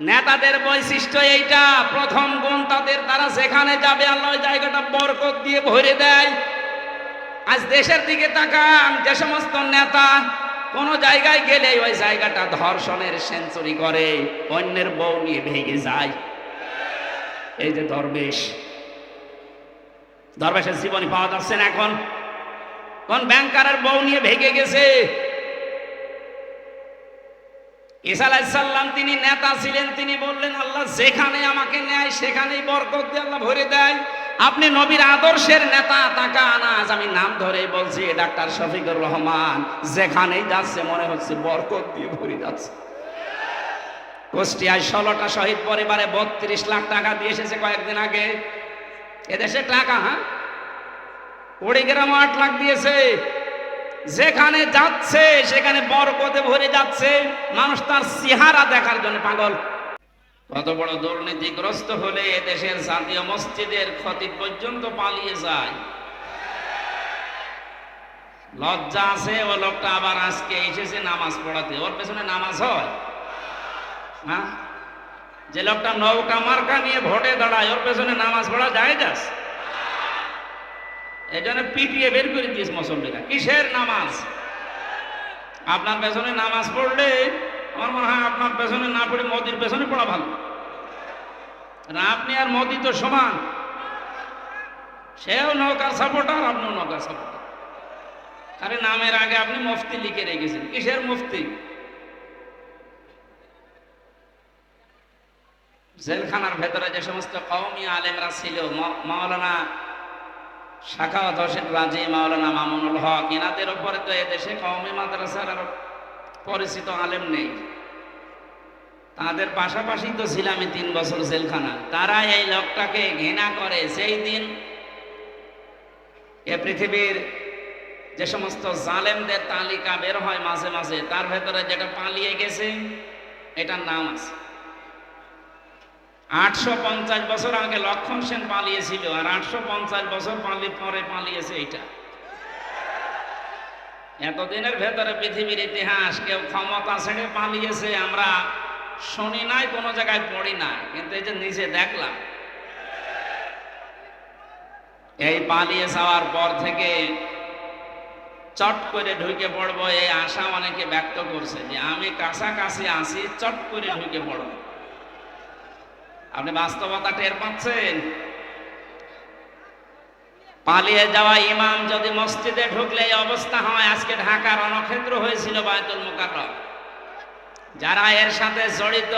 নেতাদের বৈশিষ্ট্য এইটা, প্রথম গুণ তাদের, তারা যেখানে যাবে আল্লাহ ওই জায়গাটা বরকত দিয়ে ভরে দেয়। আজ দেশের দিকে তাকান, যে সমস্ত নেতা কোন জায়গায় গেলে ওই জায়গাটা ধর্ষণের সেঞ্চুরি করে, অন্যের বউ নিয়ে ভেঙে যায়। এই যে দরবেশের জীবনী পাওয়া যাচ্ছে না এখন। কোন ব্যাংকারের বউ নিয়ে ভেঙে গেছে। ঈসা আলাইহিস সালাম তিনি নেতা ছিলেন, তিনি বললেন, আল্লাহ যেখানে আমাকে নেয় সেখানেই বরকত দিয়ে আল্লাহ ভরে দেয়। আপনি নবীর আদর্শের নেতা, তাকান, আজ আমি নাম ধরেই বলছি, ডাক্তার শফিকুর রহমান যেখানেই যাচ্ছে মনে হচ্ছে বরকত দিয়ে ভরে যাচ্ছে। কুষ্টিয়ায় 16টা শহীদ পরিবারে 32 লাখ টাকা দিয়ে এসেছে কয়েকদিন আগে। এদেশে টাকা, হ্যাঁ, কুড়িগ্রাম 8 লাখ দিয়েছে। যেখানে যাচ্ছে সেখানে বরকতে ভরে যাচ্ছে। মানুষ তার চেহারা দেখার জন্য পাগল। কত বড় দুর্নীতিগ্রস্ত হলে দেশের জাতীয় মসজিদের খতিব পর্যন্ত পালিয়ে যায়। লজ্জা আছে। ও লোকটা আবার আজকে এসেছে নামাজ পড়াতে, ওর পেছনে নামাজ হয়? হ্যাঁ, যে লোকটা নৌকা মার্কা নিয়ে ভোটে দাঁড়ায়, ওর পেছনে নামাজ পড়া যায়? যাস এই জন্য পিটিয়ে বের করে দিয়েছে মুসল্লিরা। কিসের নামাজ? আপনার পেছনে নামাজ পড়লে আমার মনে হয় আপনার পেছনে না পড়ে মোদির পেছনে পড়া ভালো। আপনি আর মোদি তো সমান, সেও নৌকার সাপোর্টার, আপনিও নৌকার সাপোর্টার। আরে নামের আগে আপনি মুফতি লিখে রেখেছেন। কিসের মুফতি? জেলখানার ভেতরে যে সমস্ত কওমি আলেমরা ছিল, মাওলানা সাখাওয়াত হোসেন রাজি, মাওলানা মামুনুল হক, এনাদের উপরে তো এদেশে কওমি মাদ্রাসার আর পরিচিত আলেম নেই। তাদের পাশাপাশি তো ছিলাম আমি 3 বছর জেলখানা। তারা এই লোকটাকে ঘৃণা করে। সেই দিন এ পৃথিবীর যে সমস্ত জালেমদের তালিকা বের হয় মাঝে মাঝে, তার ভেতরে যেটা পালিয়ে গেছে এটার নাম আছে। 850 বছর আগে লক্ষণ সেন পালিয়েছিল, আর 850 বছর পরে পালিয়েছে এইটা। এতদিনের ভেতরে পৃথিবীর ইতিহাস কেউ ক্ষমতা ছেড়ে পালিয়েছে আমরা শুনি নাই, কোনো জায়গায় পড়ি না, কিন্তু এই যে নিজে দেখলাম। এই পালিয়ে যাওয়ার পর থেকে চট করে ঢুকে পড়বো এই আশা অনেকে ব্যক্ত করছে যে আমি কাছাকাছি আছি, চট করে ঢুকে পড়ব। আপনি বাস্তবতা টের পাচ্ছেন? পালিয়ে যাওয়া ইমাম যদি মসজিদে ঢুকলে এই অবস্থা হয়, আজকে ঢাকা রণক্ষেত্র হয়েছিল বায়তুল মুকাররম। যারা এর সাথে জড়িত,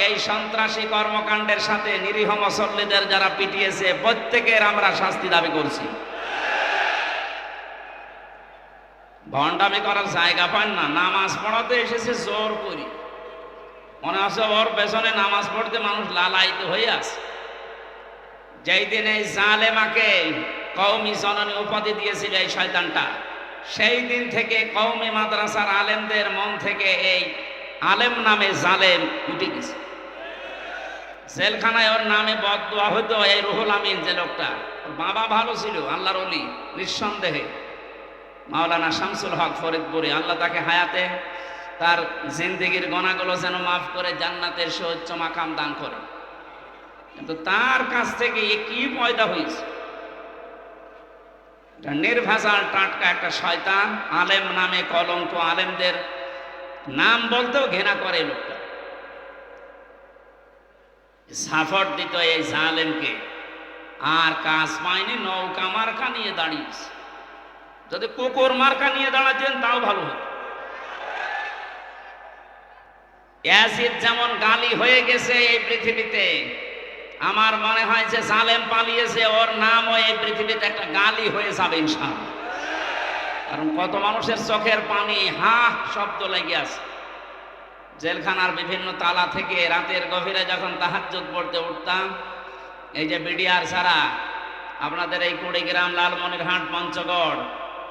এই সন্ত্রাসী কর্মকাণ্ডের সাথে নিরীহ মুসল্লিদের যারা পিটিয়েছে, প্রত্যেকের আমরা শাস্তি দাবি করছি। ভণ্ডামি করার জায়গা পান না, নামাজ পড়াতে এসেছে জোর করি, মনে আছে ওর পেছনে নামাজ পড়তে মানুষ লালায়িত হয়ে আছে। যেই দিন এই জালেমাকে কওমি জননী উপাধি দিয়েছিল এই শয়তানটা, সেই দিন থেকে কওমি মাদ্রাসার আলেমদের মন থেকে এই আলেম নামে জালেম উঠে গেছে। জেলখানায় ওর নামে বদদোয়া হতো। এই রুহুল আমিন যে লোকটা, ওর বাবা ভালো ছিল, আল্লাহর ওলি নিঃসন্দেহে, মাওলানা শামসুল হক ফরিদপুরে, আল্লাহ তাকে হায়াতে তার জিন্দেগির গোনাগুলো যেন মাফ করে জান্নাতের সুউচ্চ মাকাম দান করে। কিন্তু তার কাছ থেকে কি পয়দা হয়েছে? নির্ভেজাল টাটকা একটা শয়তান, আলেম নামে কলঙ্ক, আলেমদের নাম বলতেও ঘৃণা করে লোকটা। সাফট দিত এই জালেমকে, আর কাজ পায়নি, নৌকা মার্কা নিয়ে দাঁড়িয়েছে। যদি কুকুর মার্কা নিয়ে দাঁড়াতেন তাও ভালো হতো। ইয়াজিদ যেমন গালি হয়ে গেছে এই পৃথিবীতে, আমার মনে হয় যে জালেম পালিয়েছে, ওর নামও এই পৃথিবীতে একটা গালি হয়ে যাবে ইনশাআল্লাহ। কারণ কত মানুষের চোখের পানি হা শব্দ লেগে আছে। জেলখানার বিভিন্ন তালা থেকে রাতের গভীরে যখন তাহাজ্জুদ পড়তে উঠতাম, এই যে বিডিআর ছাড়া আপনাদের এই কুড়িগ্রাম, লালমনিরহাট, পঞ্চগড়,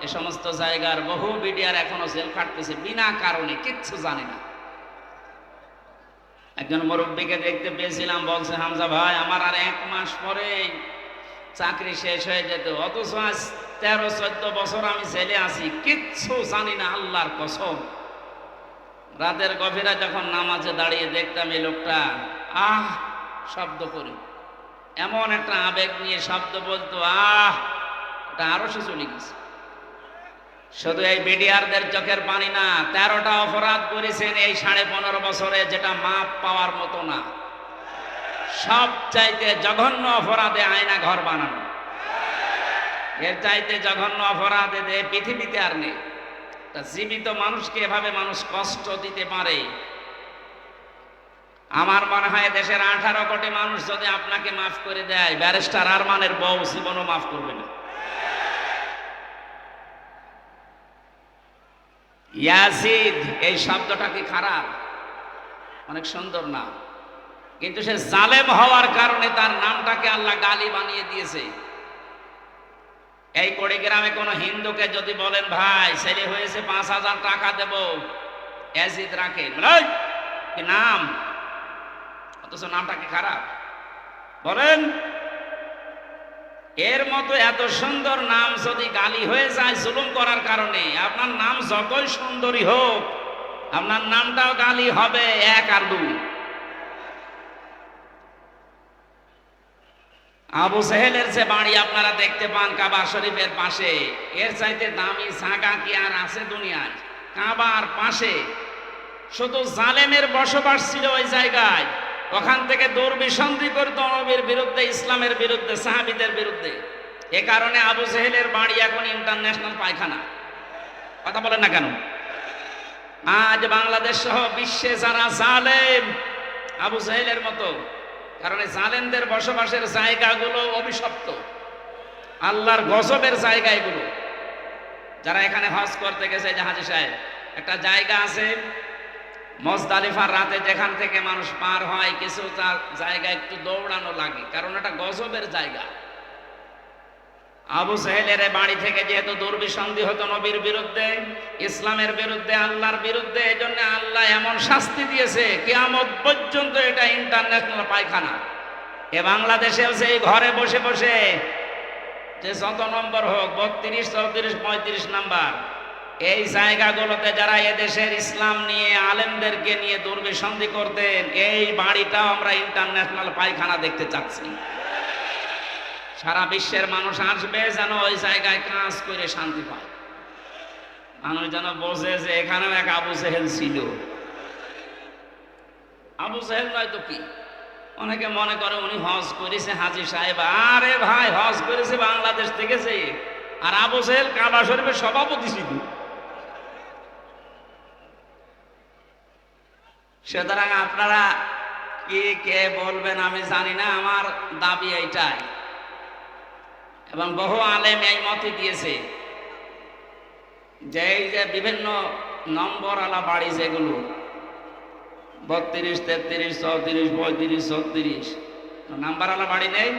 এ সমস্ত জায়গার বহু বিডিআর এখনো জেল কাটতেছে বিনা কারণে, কিচ্ছু জানে না। একজন মুরব্বীকে দেখতে পেয়েছিলাম, বলছে হামজা ভাই আমার আর 1 মাস পরে চাকরি শেষ হয়ে যেত, অথচ আজ 13-14 বছর আমি জেলে আছি, কিচ্ছু জানি না, আল্লাহর কসম। রাতের গভীরে যখন নামাজে দাঁড়িয়ে দেখতাম এই লোকটা আহ শব্দ করি, এমন একটা আবেগ নিয়ে শব্দ বলতো, এটা আরো সে চলে গেছে। শুধু এই বিডিআরদের চোখের পানি না, 13টা অপরাধ করেছেন এই 15.5 বছরে, যেটা মাপ পাওয়ার মতো না। সব চাইতে জঘন্য অপরাধে আয়না ঘর বানানো, এর চাইতে জঘন্য অপরাধে পৃথিবীতে আর নেই। তা জীবিত মানুষকে এভাবে মানুষ কষ্ট দিতে পারে? আমার মনে হয় দেশের 18 কোটি মানুষ যদি আপনাকে মাফ করে দেয়, ব্যারিস্টার আরমানের বউ জীবনও মাফ করবে না। ইয়াজিদ এই শব্দটা কি খারাপ? অনেক সুন্দর না, কিন্তু সে জালেম হওয়ার কারণে তার নামটাকে আল্লাহ গালি বানিয়ে দিয়েছে। এই কুড়িগ্রামে কোন হিন্দুকে যদি বলেন ভাই ছেলে হয়েছে 5,000 টাকা দেব, ইয়াজিদ রাখেন, কি নাম, অথচ নামটা কি খারাপ বলেন? এর মতো এত সুন্দর নাম যদি গালি হয়ে যায় জুলুম করার কারণে, আপনার নাম যতই সুন্দরী হোক, আপনার নামটাও গালি হবে 1 আর 2। আবু সেহেলের যে বাড়ি আপনারা দেখতে পান কাবা শরীফের পাশে, এর চাইতে দামি জায়গা কি আর আছে দুনিয়ায়? কাবার পাশে শুধু জালেমের বসবাস ছিল ওই জায়গায়। ওখান থেকে দুর্বিসন্ধি করতো নবীর বিরুদ্ধে, ইসলামের বিরুদ্ধে, সাহাবীদের বিরুদ্ধে। এ কারণে আবু সেহেলের বাড়ি এখন ইন্টারন্যাশনাল পায়খানা। কথা বলেন না কেন? আজ বাংলাদেশ সহ বিশ্বে যারা জালেম আবু সেহেলের মতো, কারণ জালেমদের বসবাসের জায়গাগুলো অভিশপ্ত। আল্লাহর গজবের জায়গা এগুলো। যারা এখানে হজ করতে গেছে, হাজী সাহেব, একটা জায়গা আছে মুজদালিফার রাতে, যেখান থেকে মানুষ পার হয়, কিছু জায়গা একটু দৌড়ানো লাগে, কারণ এটা গজবের জায়গা। আবু সাহেলের বাড়ি থেকে যেহেতু দুর্বিসন্ধি হতো নবীর বিরুদ্ধে, ইসলামের বিরুদ্ধে, আল্লাহর বিরুদ্ধে, এই জন্য আল্লাহ এমন শাস্তি দিয়েছে কিয়ামত পর্যন্ত এটা ইন্টারন্যাশনাল পায়খানা। এ বাংলাদেশেও সেই ঘরে বসে বসে যে যত নম্বর হোক, 32, 34, 35 নাম্বার, এই জায়গাগুলোতে যারা এদেশের ইসলাম নিয়ে, আলেমদেরকে নিয়ে দুর্বিসন্ধি করতেন, এই বাড়িটাও আমরা ইন্টারন্যাশনাল পায়খানা দেখতে চাচ্ছি। সারা বিশ্বের মানুষ আসবে যেন ওই জায়গায় কাজ করে শান্তি পায়, মানুষ যেন বোঝে যে এখানেও এক আবু জেহেল ছিল। আবু জেহেল নয় তো কি? অনেকে মনে করে উনি হজ করেছে হাজী সাহেব। আরে ভাই, হজ করেছে বাংলাদেশ থেকে, আর আবু জেহেল কাবা শরীফের সভাপতি ছিল। সুতরাং আপনারা কি কে বলবেন আমি জানি না, আমার দাবি এইটাই, এবং বহু আলেম এই মতই দিয়েছে যে এই যে বিভিন্ন নম্বরওয়ালা বাড়ি যেগুলো 32, 33, 34, 35, 36 নাম্বারওয়ালা বাড়ি নেই,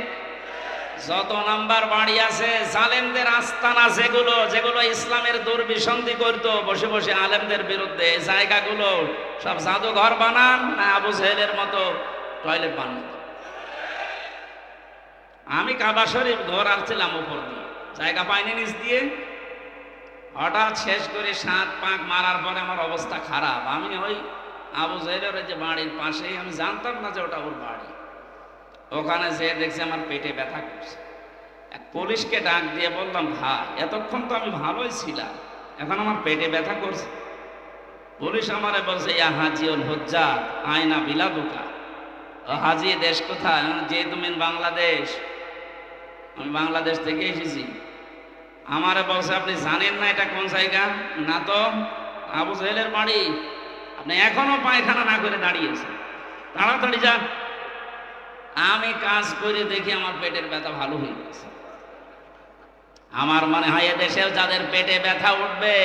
যত নাম্বার বাড়ি আছে, জালেমদের আস্তানা যেগুলো, যেগুলো ইসলামের দুর্বিসন্ধি করতো বসে বসে আলেমদের বিরুদ্ধে, জায়গাগুলো সব জাদুঘর বানান না আবু জেহেলের মতো টয়লেট বানান? আমি কাবা শরীফ ঘর আসছিলাম উপর দিয়ে, জায়গা পাইনি নিচ দিয়ে, হঠাৎ শেষ করে 7 পাক মারার পরে আমার অবস্থা খারাপ। আমি ওই আবু জেহেলের যে বাড়ির পাশেই, আমি জানতাম না যে ওটা ওর বাড়ি, ওখানে যেয়ে দেখছি আমার পেটে ব্যথা করছে। এক পুলিশকে ডাক দিয়ে বললাম, ভাই এতক্ষণ তো আমি ভালোই ছিলাম, এখন আমার পেটে ব্যথা করছে। পুলিশ আমারে বলছে, ইয়া হাজিউল হুজ্জাত আয়না বিলাদুকা। ও হাজি, দেশ কোথায়? যে তুমি বাংলাদেশ। আমি বাংলাদেশ থেকে এসেছি। আমারে বলছে, আপনি জানেন না এটা কোন জায়গা? না তো। আবু জেহেলের বাড়ি। আপনি এখনো পায়খানা না করে দাঁড়িয়েছেন, তাড়াতাড়ি যান। আমি কাজ করে দেখি আমার পেটের ব্যথা ভালো হয়ে গেছে। আমার মনে হয় এদেশেও যাদের পেটে ব্যথা উঠবে,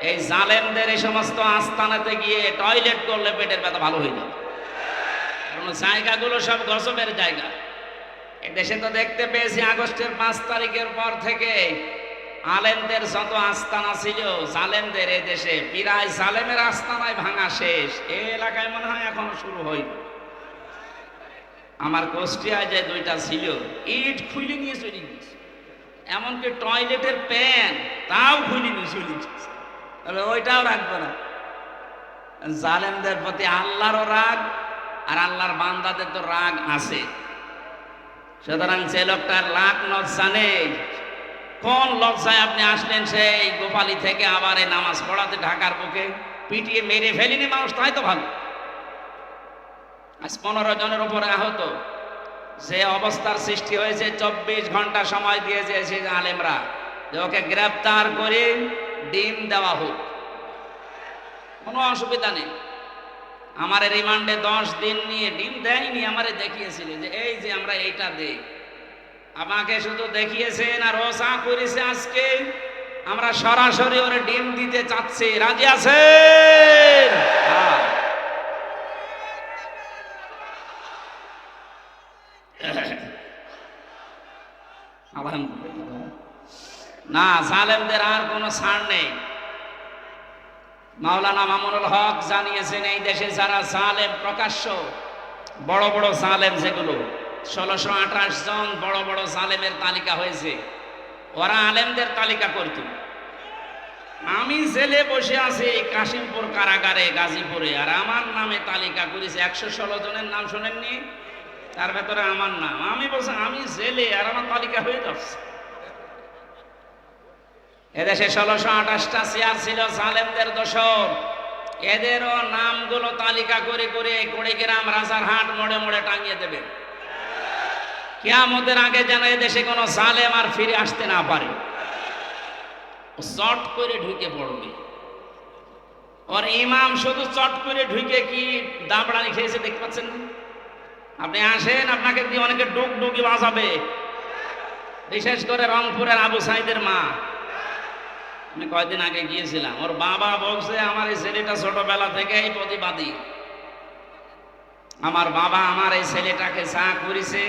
এই জালেমদের এই সমস্ত আস্তানাতে গিয়ে টয়লেট করলে পেটের ব্যথা ভালো হয়ে যাবে। কারণ জায়গাগুলো সব গজবের জায়গা। এদেশে তো দেখতে পেয়েছি আগস্টের 5 তারিখের পর থেকে আলেমদের যত আস্তানা ছিল জালেমদের, এই দেশে প্রায় জালেমের আস্তানায় ভাঙা শেষ। এই এলাকায় মনে হয় এখনো শুরু হয়নি। আমার কুষ্টিয়ায় যে 2টা ছিল, ইট খুলে নিয়ে চলে গেছে, এমনকি টয়লেটের প্যান তাও খুলে নিয়ে চলে গেছে। তবে ওইটাও রাখবে না। জালেমদের প্রতি আল্লাহরও রাগ, আর আল্লাহর বান্দাদের তো রাগ আছে। সুতরাং যে লোকটার লাখ লজ্জা নেই, কোন লজ্জায় আপনি আসলেন সেই গোপালী থেকে আবার এই নামাজ পড়াতে ঢাকার বুকে? পিটিয়ে মেরে ফেলিনি মানুষ, তাই তো ভালো। আজ 15 জনের উপরে আহত। যে অবস্থার সৃষ্টি হয়েছে, 24 ঘন্টা সময় দিয়েছে সেই আলেমরা যে ওকে গ্রেফতার করে ডিম দেওয়া হোক, কোনো অসুবিধা নেই। আমার রিমান্ডে 10 দিন নিয়ে ডিম দেয়নি, আমারে দেখিয়েছিল যে এই যে আমরা এইটা দেই। আমাকে শুধু দেখিয়েছেন আর ও চা করেছে। আজকে আমরা সরাসরি ওরে ডিম দিতে চাচ্ছি, রাজি আছেন? না, জালেমদের আর কোনো ছাড় নেই। মাওলানা মামুনুল হক জানিয়েছেন, এই দেশে যারা জালেম, প্রকাশ্য বড় বড় জালেম, যেগুলো 1628 জন বড় বড় জালেমের তালিকা হয়েছে, ওরা আলেমদের তালিকা করত। আমি জেলে বসে আছি কাশিমপুর কারাগারে গাজীপুরে, আর আমার নামে তালিকা করেছে 116 জনের নাম শোনেননি? তার ভেতরে আমার নাম। আমি বলছি আমি জেলে, আর আমার তালিকা হয়ে যাচ্ছে। এদেশে 1628টা চেয়ার ছিল জালেমদের দোসর, এদেরও নামগুলো তালিকা করে করে কুড়িগ্রাম, রাজারহাট মোড়ে মোড়ে টাঙিয়ে দেবে। কিয়ামতের আগে যেন এদেশে কোনো জালেম আর ফিরে আসতে না পারে। চট করে ঢুকে পড়বে। ওর ইমাম শুধু চট করে ঢুকে কি দাবড়ানি খেয়েছে দেখতে পাচ্ছেন না? আপনি আসেন, আপনাকে দিয়ে অনেকে ডুক ডুকি বাজাবে। বিশেষ করে রংপুরের আবু সাইদের মা, আমি কয়েকদিন আগে গিয়েছিলাম, ওর বাবা বলছে আমার এই ছেলেটা ছোটবেলা থেকেই প্রতিবাদী, আমার বাবা আমার এই ছেলেটাকে যা করেছে,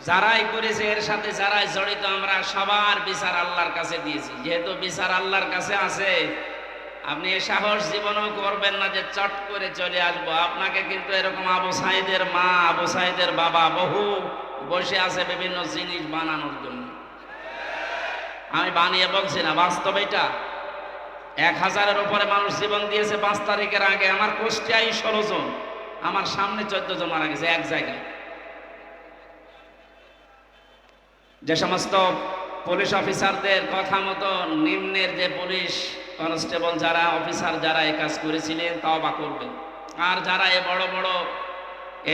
যারাই করেছে এর সাথে যারাই জড়িত আমরা সবার বিচার আল্লাহর কাছে দিয়েছি। যেহেতু বিচার আল্লাহর কাছে আছে, আপনি এ সাহস জীবনও করবেন না যে চট করে চলে আসবো। আপনাকে কিন্তু এরকম আবু সাইদের মা, আবু সাইদের বাবা বহু বসে আছে বিভিন্ন জিনিস বানানোর জন্য। আমি বানিয়ে বলছি না, বাস্তব এটা। 1000-এর উপরে মানুষ জীবন দিয়েছে 5 তারিখের আগে। আমার কুষ্টিয়ায় 16 জন, আমার সামনে 14 জন মারা গেছে এক জায়গায়। যে সমস্ত পুলিশ অফিসারদের কথা মতো নিম্নের যে পুলিশ কনস্টেবল যারা অফিসার যারা এই কাজ করেছিলেন তওবা করবেন। আর যারা এই বড় বড়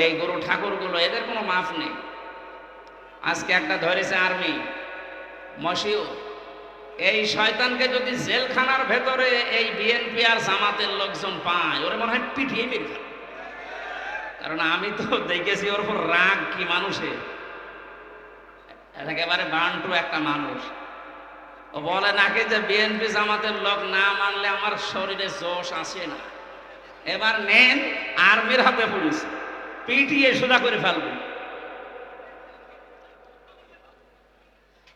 এই গুরু ঠাকুরগুলো, এদের কোনো মাফ নেই। আজকে একটা ধরেছে আর্মি মশিউ, এই শয়তানকে যদি জেলখানার ভেতরে এই বিএনপি আর জামাতের লোকজন পায়, ওরে মনে হয় পিটিয়ে বের। কারণ আমি তো দেখেছি ওর উপর রাগ কি মানুষের, একেবারে বান্টু একটা মানুষ। ও বলে নাকি যে বিএনপি জামাতের লোক না মানলে আমার শরীরে জোশ আসে না। এবার নেন আর্মির হাতে পুলিশ, পিটিয়ে সোজা করে ফেলবে।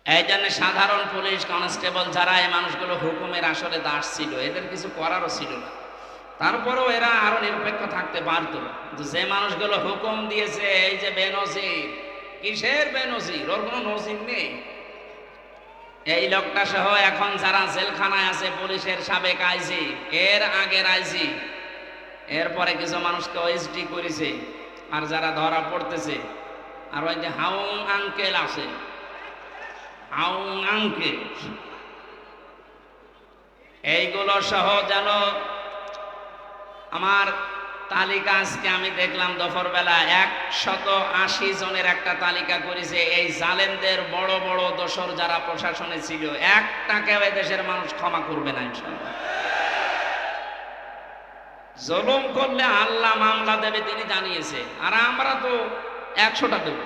এই জন্য সাধারণ পুলিশ কনস্টেবল যারা এই মানুষগুলো হুকুমের আসলে দাস ছিল, এদের কিছু করারও ছিল না। তারপরেও এরা আরো নিরপেক্ষ থাকতে পারত। যে মানুষগুলো হুকুম দিয়েছে, এই যে বেনজির, কিসের বেনজির? ওর কোনো নজির নেই। এই লোকটা সহ এখন যারা জেলখানায় আছে, পুলিশের সাবেক আইজি, এর আগের আইজি, এরপরে কিছু মানুষকে ওএসডি করেছে। আর যারা ধরা পড়তেছে, আর ওই যে হাউং আঙ্কেল আছে, হাউং আঙ্কেল, এইগুলো সহ যেন আমার তালিকা আজকে আমি দেখলাম দুপুরবেলা 180 জনের একটা তালিকা করেছে। এই জালেমদের বড় বড় দোসর যারা প্রশাসনে ছিল, একটাকেও দেশের মানুষ ক্ষমা করবে না ইনশাআল্লাহ। জুলুম করলে আল্লাহ মামলা দেবে, তিনি জানিয়েছে। আর আমরা তো 100টা দেব।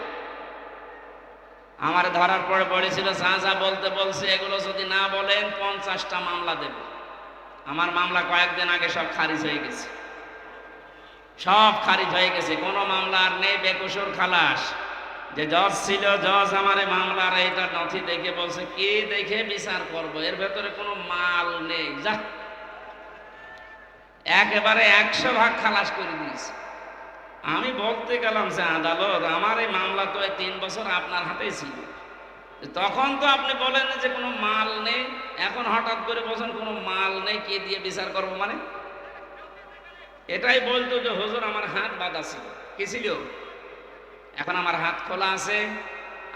আমার ধরার পরে পড়েছিল যা যা বলতে বলছে, এগুলো যদি না বলেন 50টা মামলা দেবে। আমার মামলা কয়েকদিন আগে সব খারিজ হয়ে গেছে, সব খারিজ হয়ে গেছে। কোনো মামলা আর নেই, বেকসুর খালাস। যে জজ ছিল, জজ আমার মামলার এইটা নথি দেখে বলছে কি দেখে বিচার করব, এর ভেতরে কোনো মাল নেই, যা একেবারে 100 ভাগ খালাস করে দিয়েছে। আমি বলতে গেলাম যে আদালত, আমার এই মামলা তো 3 বছর আপনার হাতেই ছিল, তখন তো আপনি বলেন যে কোনো মাল নেই, এখন হঠাৎ করে বলছেন কোনো মাল নেই, কে দিয়ে বিচার করব? মানে এটাই বলতো যে হুজুর আমার হাত বাঁধা ছিল। কি ছিল? এখন আমার হাত খোলা আছে,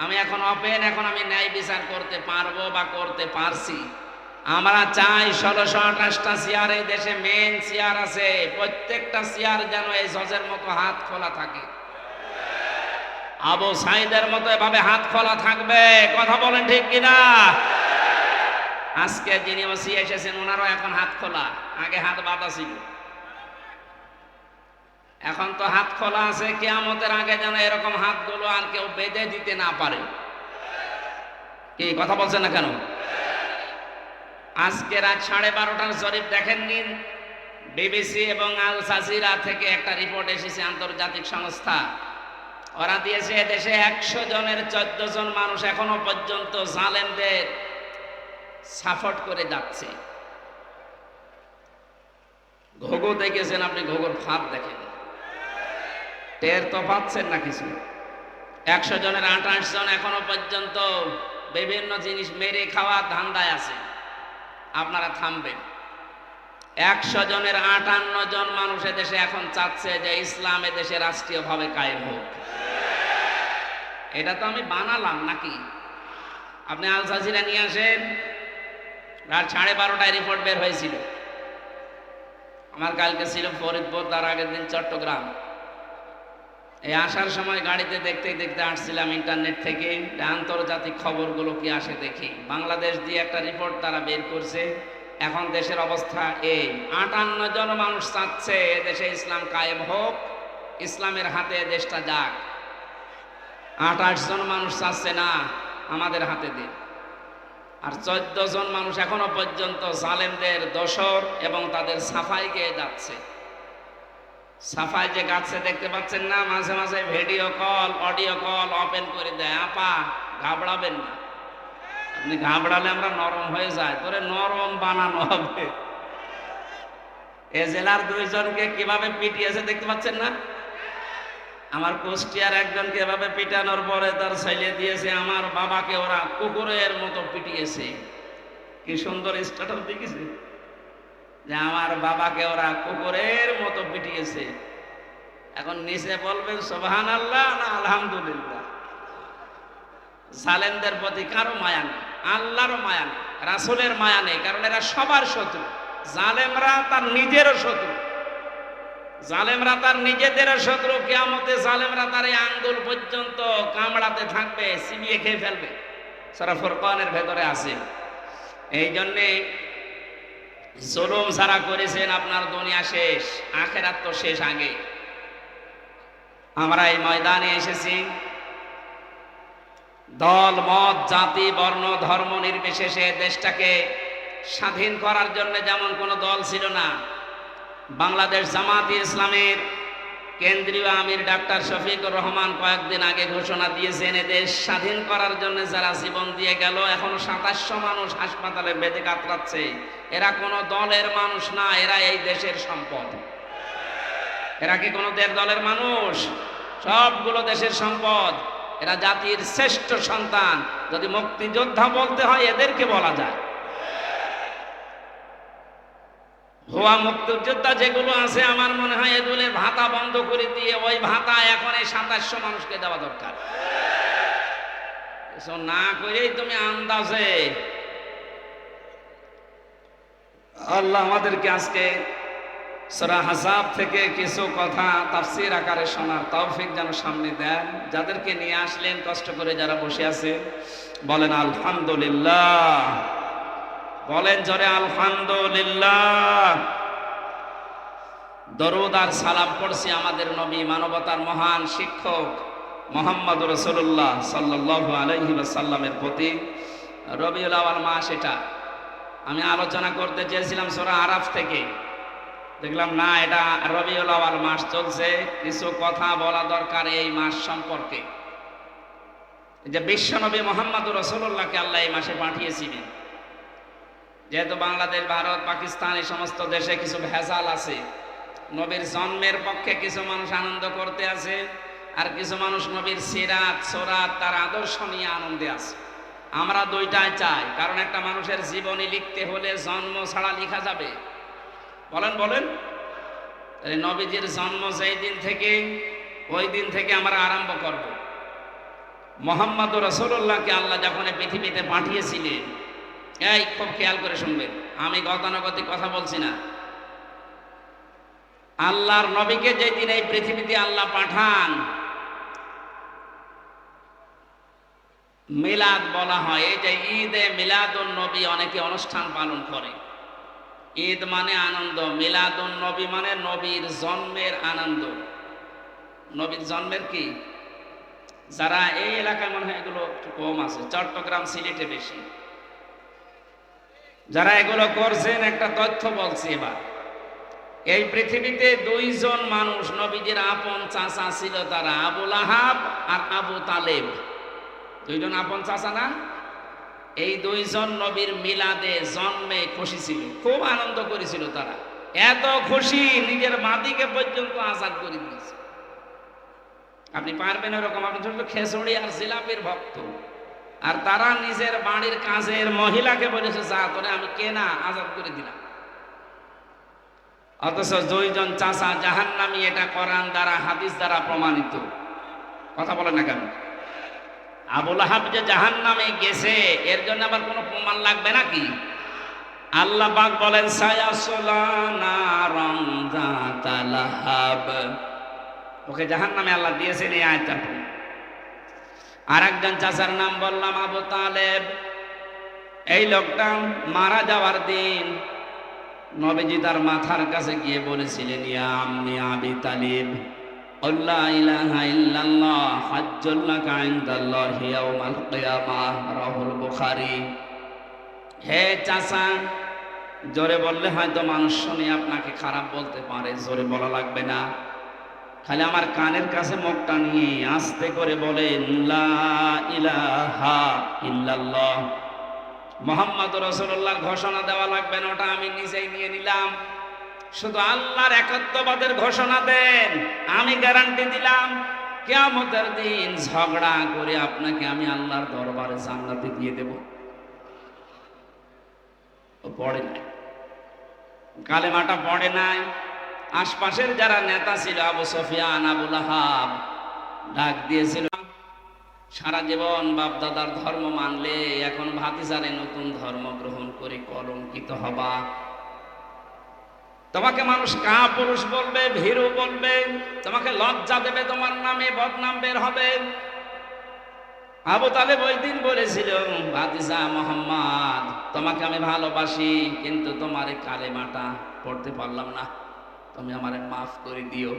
আমি এখন ওপেন, এখন আমি ন্যায় বিচার করতে পারবো বা করতে পারছি। আমরা চাই 1628টা চেয়ার এই দেশে মেন চেয়ার আছে, প্রত্যেকটা চেয়ার যেন এই জজের মতো হাত খোলা থাকে, আবু সাইদের মতো এভাবে হাত খোলা থাকবে। কথা বলেন ঠিক কিনা? আজকে যিনি ওসি এসেছেন ওনারও এখন হাত খোলা, আগে হাত বাঁধা ছিল, এখন তো হাত খোলা আছে। কিয়ামতের আগে যেন এরকম হাতগুলো আর কেউ বেঁধে দিতে না পারে। কি কথা বলছেন না কেন? আজকে রাত 12:30টার জরিপ দেখেন নিন, বিবিসি এবং আল জাজিরা থেকে একটা রিপোর্ট এসেছে, আন্তর্জাতিক সংস্থা। ওরা দিয়েছে দেশে 100 জনের 14 জন মানুষ এখনো পর্যন্ত জালেমদের সাপোর্ট করে যাচ্ছে। ঘুঘু দেখেছেন আপনি? ঘুঘুর ফাঁদ দেখেন, টের তো পাচ্ছেন না কিছু। 100 জনের 28 জন এখনো পর্যন্ত বিভিন্ন জিনিস মেরে খাওয়ার ধান্দায় আছে। আপনারা থামবেন। 100 জনের 58 জন মানুষ দেশে এখন চাচ্ছে যে ইসলাম দেশে রাষ্ট্রীয়ভাবে কায়েম হোক। এটা তো আমি বানালাম নাকি? আপনি আল জাজিরা নিয়ে আসেন, রাত 12:30টায় রিপোর্ট বের হয়েছিল। আমার কালকে ছিল ফরিদপুর, তার আগের দিন চট্টগ্রাম। এই আসার সময় গাড়িতে দেখতে দেখতে আসছিলাম ইন্টারনেট থেকে, আন্তর্জাতিক খবরগুলো কি আসে দেখি। বাংলাদেশ দিয়ে একটা রিপোর্ট তারা বের করছে। এখন দেশের অবস্থা এই, 58 জন মানুষ চাচ্ছে দেশে ইসলাম কায়েম হোক, ইসলামের হাতে দেশটা যাক। 28 জন মানুষ চাচ্ছে না আমাদের হাতে দিন। আর 14 জন মানুষ এখনো পর্যন্ত জালেমদের দোসর এবং তাদের সাফাই গেয়ে যাচ্ছে। সাফাই যে গাচ্ছে দেখতে পাচ্ছেন না, মাঝে মাঝে video call audio call open করে দেয়। আপা ঘাবড়াবেন না, আপনি ঘাবড়ালে আমরা নরম হয়ে যায়, তোরে নরম বানানো হবে। এ জেলার 2 জনকে কিভাবে পিটিয়েছে দেখতে পাচ্ছেন না? আমার কুষ্টিয়ার একজনকে এভাবে পিটানোর পরে তার ছেলে দিয়েছে, আমার বাবাকে ওরা কুকুরের মতো পিটিয়েছে। কি সুন্দর স্ট্যাটাস দেখেছে যে আমার বাবাকে ওরা কুকুরের মতো পিটিয়েছে। এখন নিচে বলবেন সুবহানাল্লাহ না আলহামদুলিল্লাহ। জালেমদের প্রতি কারো মায়া নেই, আল্লাহরও মায়া নেই, রাসূলের মায়া নেই, কারণ এরা সবার শত্রু। জালেমরা তার নিজেরও শত্রু, জালেমরা তার নিজেদেরও শত্রু। কিয়ামতে জালেমরা তার এই আঙ্গুল পর্যন্ত কামড়াতে থাকবে, চিবিয়ে খেয়ে ফেলবে। সূরা ফুরকানের ভেতরে আছে। এই জন্যে জুলুম যারা করেছেন, আপনার দুনিয়া শেষ, আখেরাত তো শেষ আগে। আমরা এই ময়দানে এসেছি দল মত জাতি বর্ণ ধর্ম নির্বিশেষে দেশটাকে স্বাধীন করার জন্য। যেমন কোনো দল ছিল না। বাংলাদেশ জামাতে ইসলামের কেন্দ্রীয় আমির ডাক্তার শফিকুর রহমান কয়েকদিন আগে ঘোষণা দিয়েছেন, দেশ স্বাধীন করার জন্য যারা জীবন দিয়ে গেল, এখনো 2700 মানুষ হাসপাতালে বেঁধে কাতরাচ্ছে। এরা কোনো দলের মানুষ না, এরা এই দেশের সম্পদ। এরা কি কোনো দলের মানুষ? সবগুলো দেশের সম্পদ। এরা জাতির শ্রেষ্ঠ সন্তান। যদি মুক্তিযোদ্ধা বলতে হয় এদেরকে বলা যায়। ভুয়া মুক্তিযোদ্ধা যেগুলো আছে, আমার মনে হয় এগুলোর ভাতা বন্ধ করে দিয়ে ওই ভাতা এখন এই 2700 মানুষকে দেওয়া দরকার। কিছু না করেই তুমি আন্দাজে। আল্লাহ আমাদেরকে আজকে সূরা আহজাব থেকে কিছু কথা তাফসীর আকারে শোনার তৌফিক যেন সামনে দেন। যাদেরকে নিয়ে আসলেন কষ্ট করে, যারা বসে আছে বলেন আলহামদুলিল্লাহ, বলেন জোরে আলহামদুলিল্লাহ। দরুদ আর সালাম পড়ছি আমাদের নবী, মানবতার মহান শিক্ষক মুহাম্মদ রাসূলুল্লাহ সাল্লাল্লাহু আলাইহি ওয়াসাল্লামের প্রতি। রবিউল আউয়াল মাস, এটা আমি আলোচনা করতে চেয়েছিলাম সূরা আরাফ থেকে, দেখলাম না, এটা রবিউল আউয়াল মাস চলছে। কিছু কথা বলা দরকার এই মাস সম্পর্কে। যে বিশ্বনবী মুহাম্মদ রাসূলুল্লাহকে আল্লাহ এই মাসে পাঠিয়েছিলেন। যেহেতু বাংলাদেশ, ভারত, পাকিস্তান এই সমস্ত দেশে কিছু ভেজাল আছে, নবীর জন্মের পক্ষে কিছু মানুষ আনন্দ করতে আছে, আর কিছু মানুষ নবীর সিরাত সুরাত তার আদর্শ নিয়ে আনন্দে আছে। আমরা দুইটাই চাই, কারণ একটা মানুষের জীবনী লিখতে হলে জন্ম ছাড়া লেখা যাবে? বলেন বলেন। নবীজির জন্ম যেই দিন থেকে, ওই দিন থেকে আমরা আরম্ভ করব। মুহাম্মদ রাসূলুল্লাহকে আল্লাহ যখন পৃথিবীতে পাঠিয়েছিলেন, এই খুব খেয়াল করে শুনবেন, আমি গতানুগতিক কথা বলছি না। আল্লাহর নবীকে যেই দিন এই পৃথিবীতে আল্লাহ পাঠান, মিলাদ বলা হয়। এই যে ঈদে মিলাদুন নবী অনেকে অনুষ্ঠান পালন করে। ঈদ মানে আনন্দ, মিলাদুন নবী মানে নবীর জন্মের আনন্দ। নবীর জন্মের কি, যারা এই এলাকায় মনে হয় এগুলো একটু কম আছে, চট্টগ্রাম সিলেটে বেশি। যারা এগুলো করছেন একটা তথ্য বলছি এবার। এই পৃথিবীতে 2 জন মানুষ নবীজির আপন চাচা ছিল, তারা আবু লাহাব আর আবু তালেব। 2 জন আপন চাচা না? এই 2 জন নবীর মিলাদে জন্মে খুশি ছিল, খুব আনন্দ করেছিল তারা। এত খুশি নিজের মাদিকে পর্যন্ত আজাদ করে দিয়েছে। আপনি পারবেন এরকম? আপনি ছোট খেজুরি আর জিলাপির ভক্ত, আর তারা নিজের বাড়ির কাজের মহিলাকে বলেছে, যা তোরে আমি কেনা আজাদ করে দিলাম। অথচ 2 জন চাচা জাহান্নামী, এটা কোরআন দ্বারা হাদিস দ্বারা প্রমাণিত। কথা বলেন না কেন? আবু লাহাব যে জাহান্নামে গেছে, এর জন্য আবার কোনো প্রমাণ লাগবে নাকি? আল্লাহ পাক বলেন সায়াসলা নারান যাতা লাহাব, ওকে জাহান্নামে আল্লাহ দিয়েছেন এই আয়াতটা। আর একজন চাচার নাম বললাম আবু তালেব। এই লোকটা মারা যাওয়ার দিন নবীজি তার মাথার কাছে গিয়ে বলেছিলেন, ইয়া আম্মি আবি তালিব, আল্লা ইলাহা ইল্লাল্লাহ হাজ্জুল লাকা ইনদাল্লাহি ইয়াউমাল কিয়ামাহ রাহুল বুখারী। হে চাচা, জোরে বললে হয়তো মানুষ শুনে আপনাকে খারাপ বলতে পারে, জোরে বলা লাগবে না, খালি আমার কানের কাছে মুখটা নিয়ে আস্তে করে বলেন লা ইলাহা ইল্লাল্লাহ মুহাম্মাদুর রাসূলুল্লাহর ঘোষণা দেওয়া লাগবে না, ওটা আমি নিজেই নিয়ে নিলাম। শুধু আল্লাহর একত্ববাদের ঘোষণা দেন, আমি গ্যারান্টি দিলাম কিয়ামতের দিন ঝগড়া করে আপনাকে আমি আল্লাহর দরবারে জান্নাতে দিয়ে দেব। ও পড়ে নাই, কালেমাটা পড়ে নাই। আশপাশের যারা নেতা ছিল, আবু সুফিয়ান, আবু লাহাব, ডাক দিয়েছিল সারা জীবন বাপ দাদার ধর্ম মানলে এখন ভাতিজারে নতুন ধর্ম গ্রহণ করে কলঙ্কিত হবা। তোমাকে মানুষ কাপুরুষ বলবে, ভীরু বলবে, তোমাকে লজ্জা দেবে, তোমার নামে বদনাম বের হবে। আবু তালেব ওই দিন বলেছিল, ভাতিজা মোহাম্মদ, তোমাকে আমি ভালোবাসি, কিন্তু তোমার এই কালেমাটা পড়তে পারলাম না, তুমি আমারে মাফ করে দিও।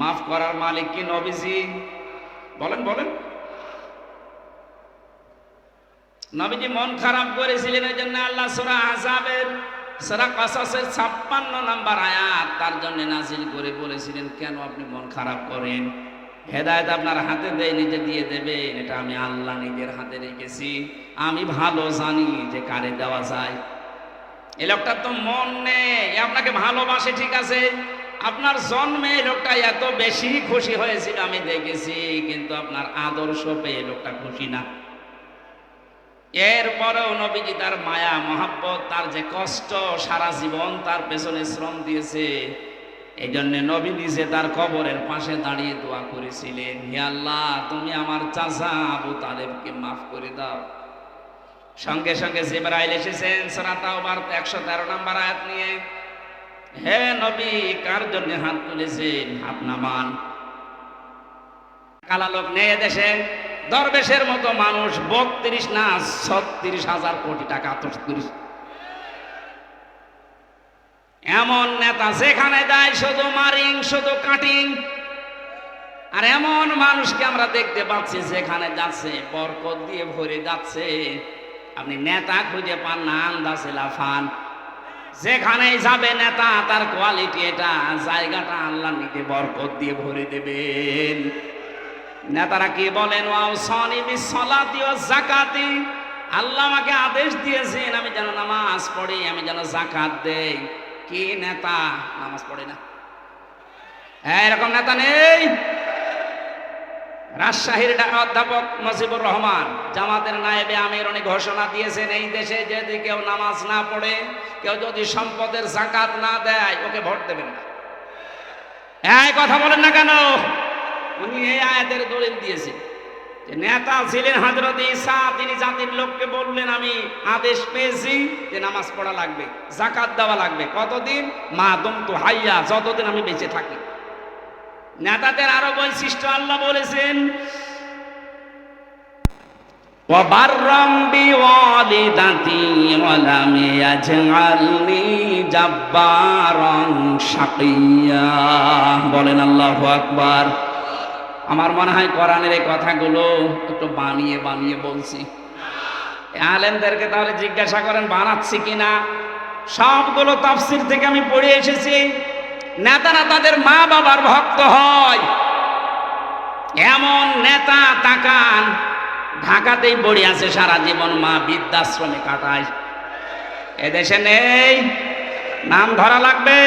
মাফ করার মালিক কি নবীজি? বলেন বলেন। নবীজি মন খারাপ করেছিলেন, এই জন্য আল্লাহ সূরা আহজাবের সূরা কাসাসের 56 নম্বর আয়াত তার জন্য নাযিল করে বলেছিলেন, কেন আপনি মন খারাপ করেন? হেদায়েত আপনার হাতে দেয়নি যে দিয়ে দেবেন, এটা আমি আল্লাহ নিজের হাতে রেখেছি। আমি ভালো জানি যে কারে দেওয়া যায়। এই লোকটার তো মন নেই, আপনাকে ভালোবাসে ঠিক আছে, আপনার জন্মে এই লোকটা এত বেশি খুশি হয়েছিল আমি দেখেছি, কিন্তু আপনার আদর্শ পেয়ে লোকটা খুশি না। এরপরেও নবীজি তার মায়া মহাব্বত, তার যে কষ্ট, সারা জীবন তার পেছনে শ্রম দিয়েছে, এই জন্য নবী নিজে তার কবরের পাশে দাঁড়িয়ে দোয়া করেছিলেন, হে আল্লাহ, তুমি আমার চাচা আবু তালেবকে মাফ করে দাও। সঙ্গে সঙ্গে জিবরাইল এসেছেন সূরা তাওবার 113 নম্বর আয়াত নিয়ে, হে নবী, কার জন্য হাত তুলেছেন? হাত নামান। কালা লোক নেই দেশে, দরবেশের মতো মানুষ 32 না 36,000 কোটি টাকা, 38 এমন নেতা যেখানে যায় শুধু মারিং, শুধু কাটিং। আর এমন মানুষকে আমরা দেখতে পাচ্ছি যেখানে যাচ্ছে বরকত দিয়ে ভরে যাচ্ছে। আপনি নেতা খুঁজে পান না, আন্দাজে লাফান। যেখানেই যাবে নেতা, তার কোয়ালিটি এটা, জায়গাটা আল্লাহ নিতে বরকত দিয়ে ভরে দেবেন। নেতারা কি বলেন? ওয়াউসানি বিসসালাতি ওয়াজ যাকাতি, আল্লাহ আমাকে আদেশ দিয়েছেন আমি যেন নামাজ পড়ি, আমি যেন যাকাত দেই। কি নেতা নামাজ পড়ে না? এরকম নেতা নেই। রাজশাহীর অধ্যাপক মুজিবুর রহমান জামাতের নায়েবে আমির, উনি ঘোষণা দিয়েছেন, এই দেশে যদি কেউ নামাজ না পড়ে, কেউ যদি সম্পদের যাকাত না দেয়, ওকে ভোট দেবেন না। এই কথা বলেন না কেন? উনি এই আয়াতের দলিল দিয়েছেন যে নেতা ছিলেন হযরত ঈসা, তিনি জাতির লোককে বললেন, আমি আদেশ পেয়েছি যে নামাজ পড়া লাগবে, যাকাত দেওয়া লাগবে। কতদিন? মা দুমতু হাইয়া, যতদিন আমি বেঁচে থাকি। নেতাদের আরো বৈশিষ্ট্য আল্লাহ বলেছেন, ওয়া বাররাম বিওয়ালিদাতি ওয়া লাম ইয়াজআলনি জাব্বারান শাকিয়্যা। বলেন আল্লাহু আকবার। আমার মনে হয় কোরআনের এই কথাগুলো একটু বানিয়ে বানিয়ে বলছি। আলেমদেরকে তাহলে জিজ্ঞাসা করেন বানাচ্ছি কিনা। সবগুলো তাফসীর থেকে আমি পড়ে এসেছি। নেতারা তাদের মা বাবার ভক্ত হয়, এমন নেতা তাকান, ঢাকাতেই পড়ে আছে সারা জীবন, মা বৃদ্ধাশ্রমে কাটায়। এদেশে নেই, নাম ধরা লাগবে।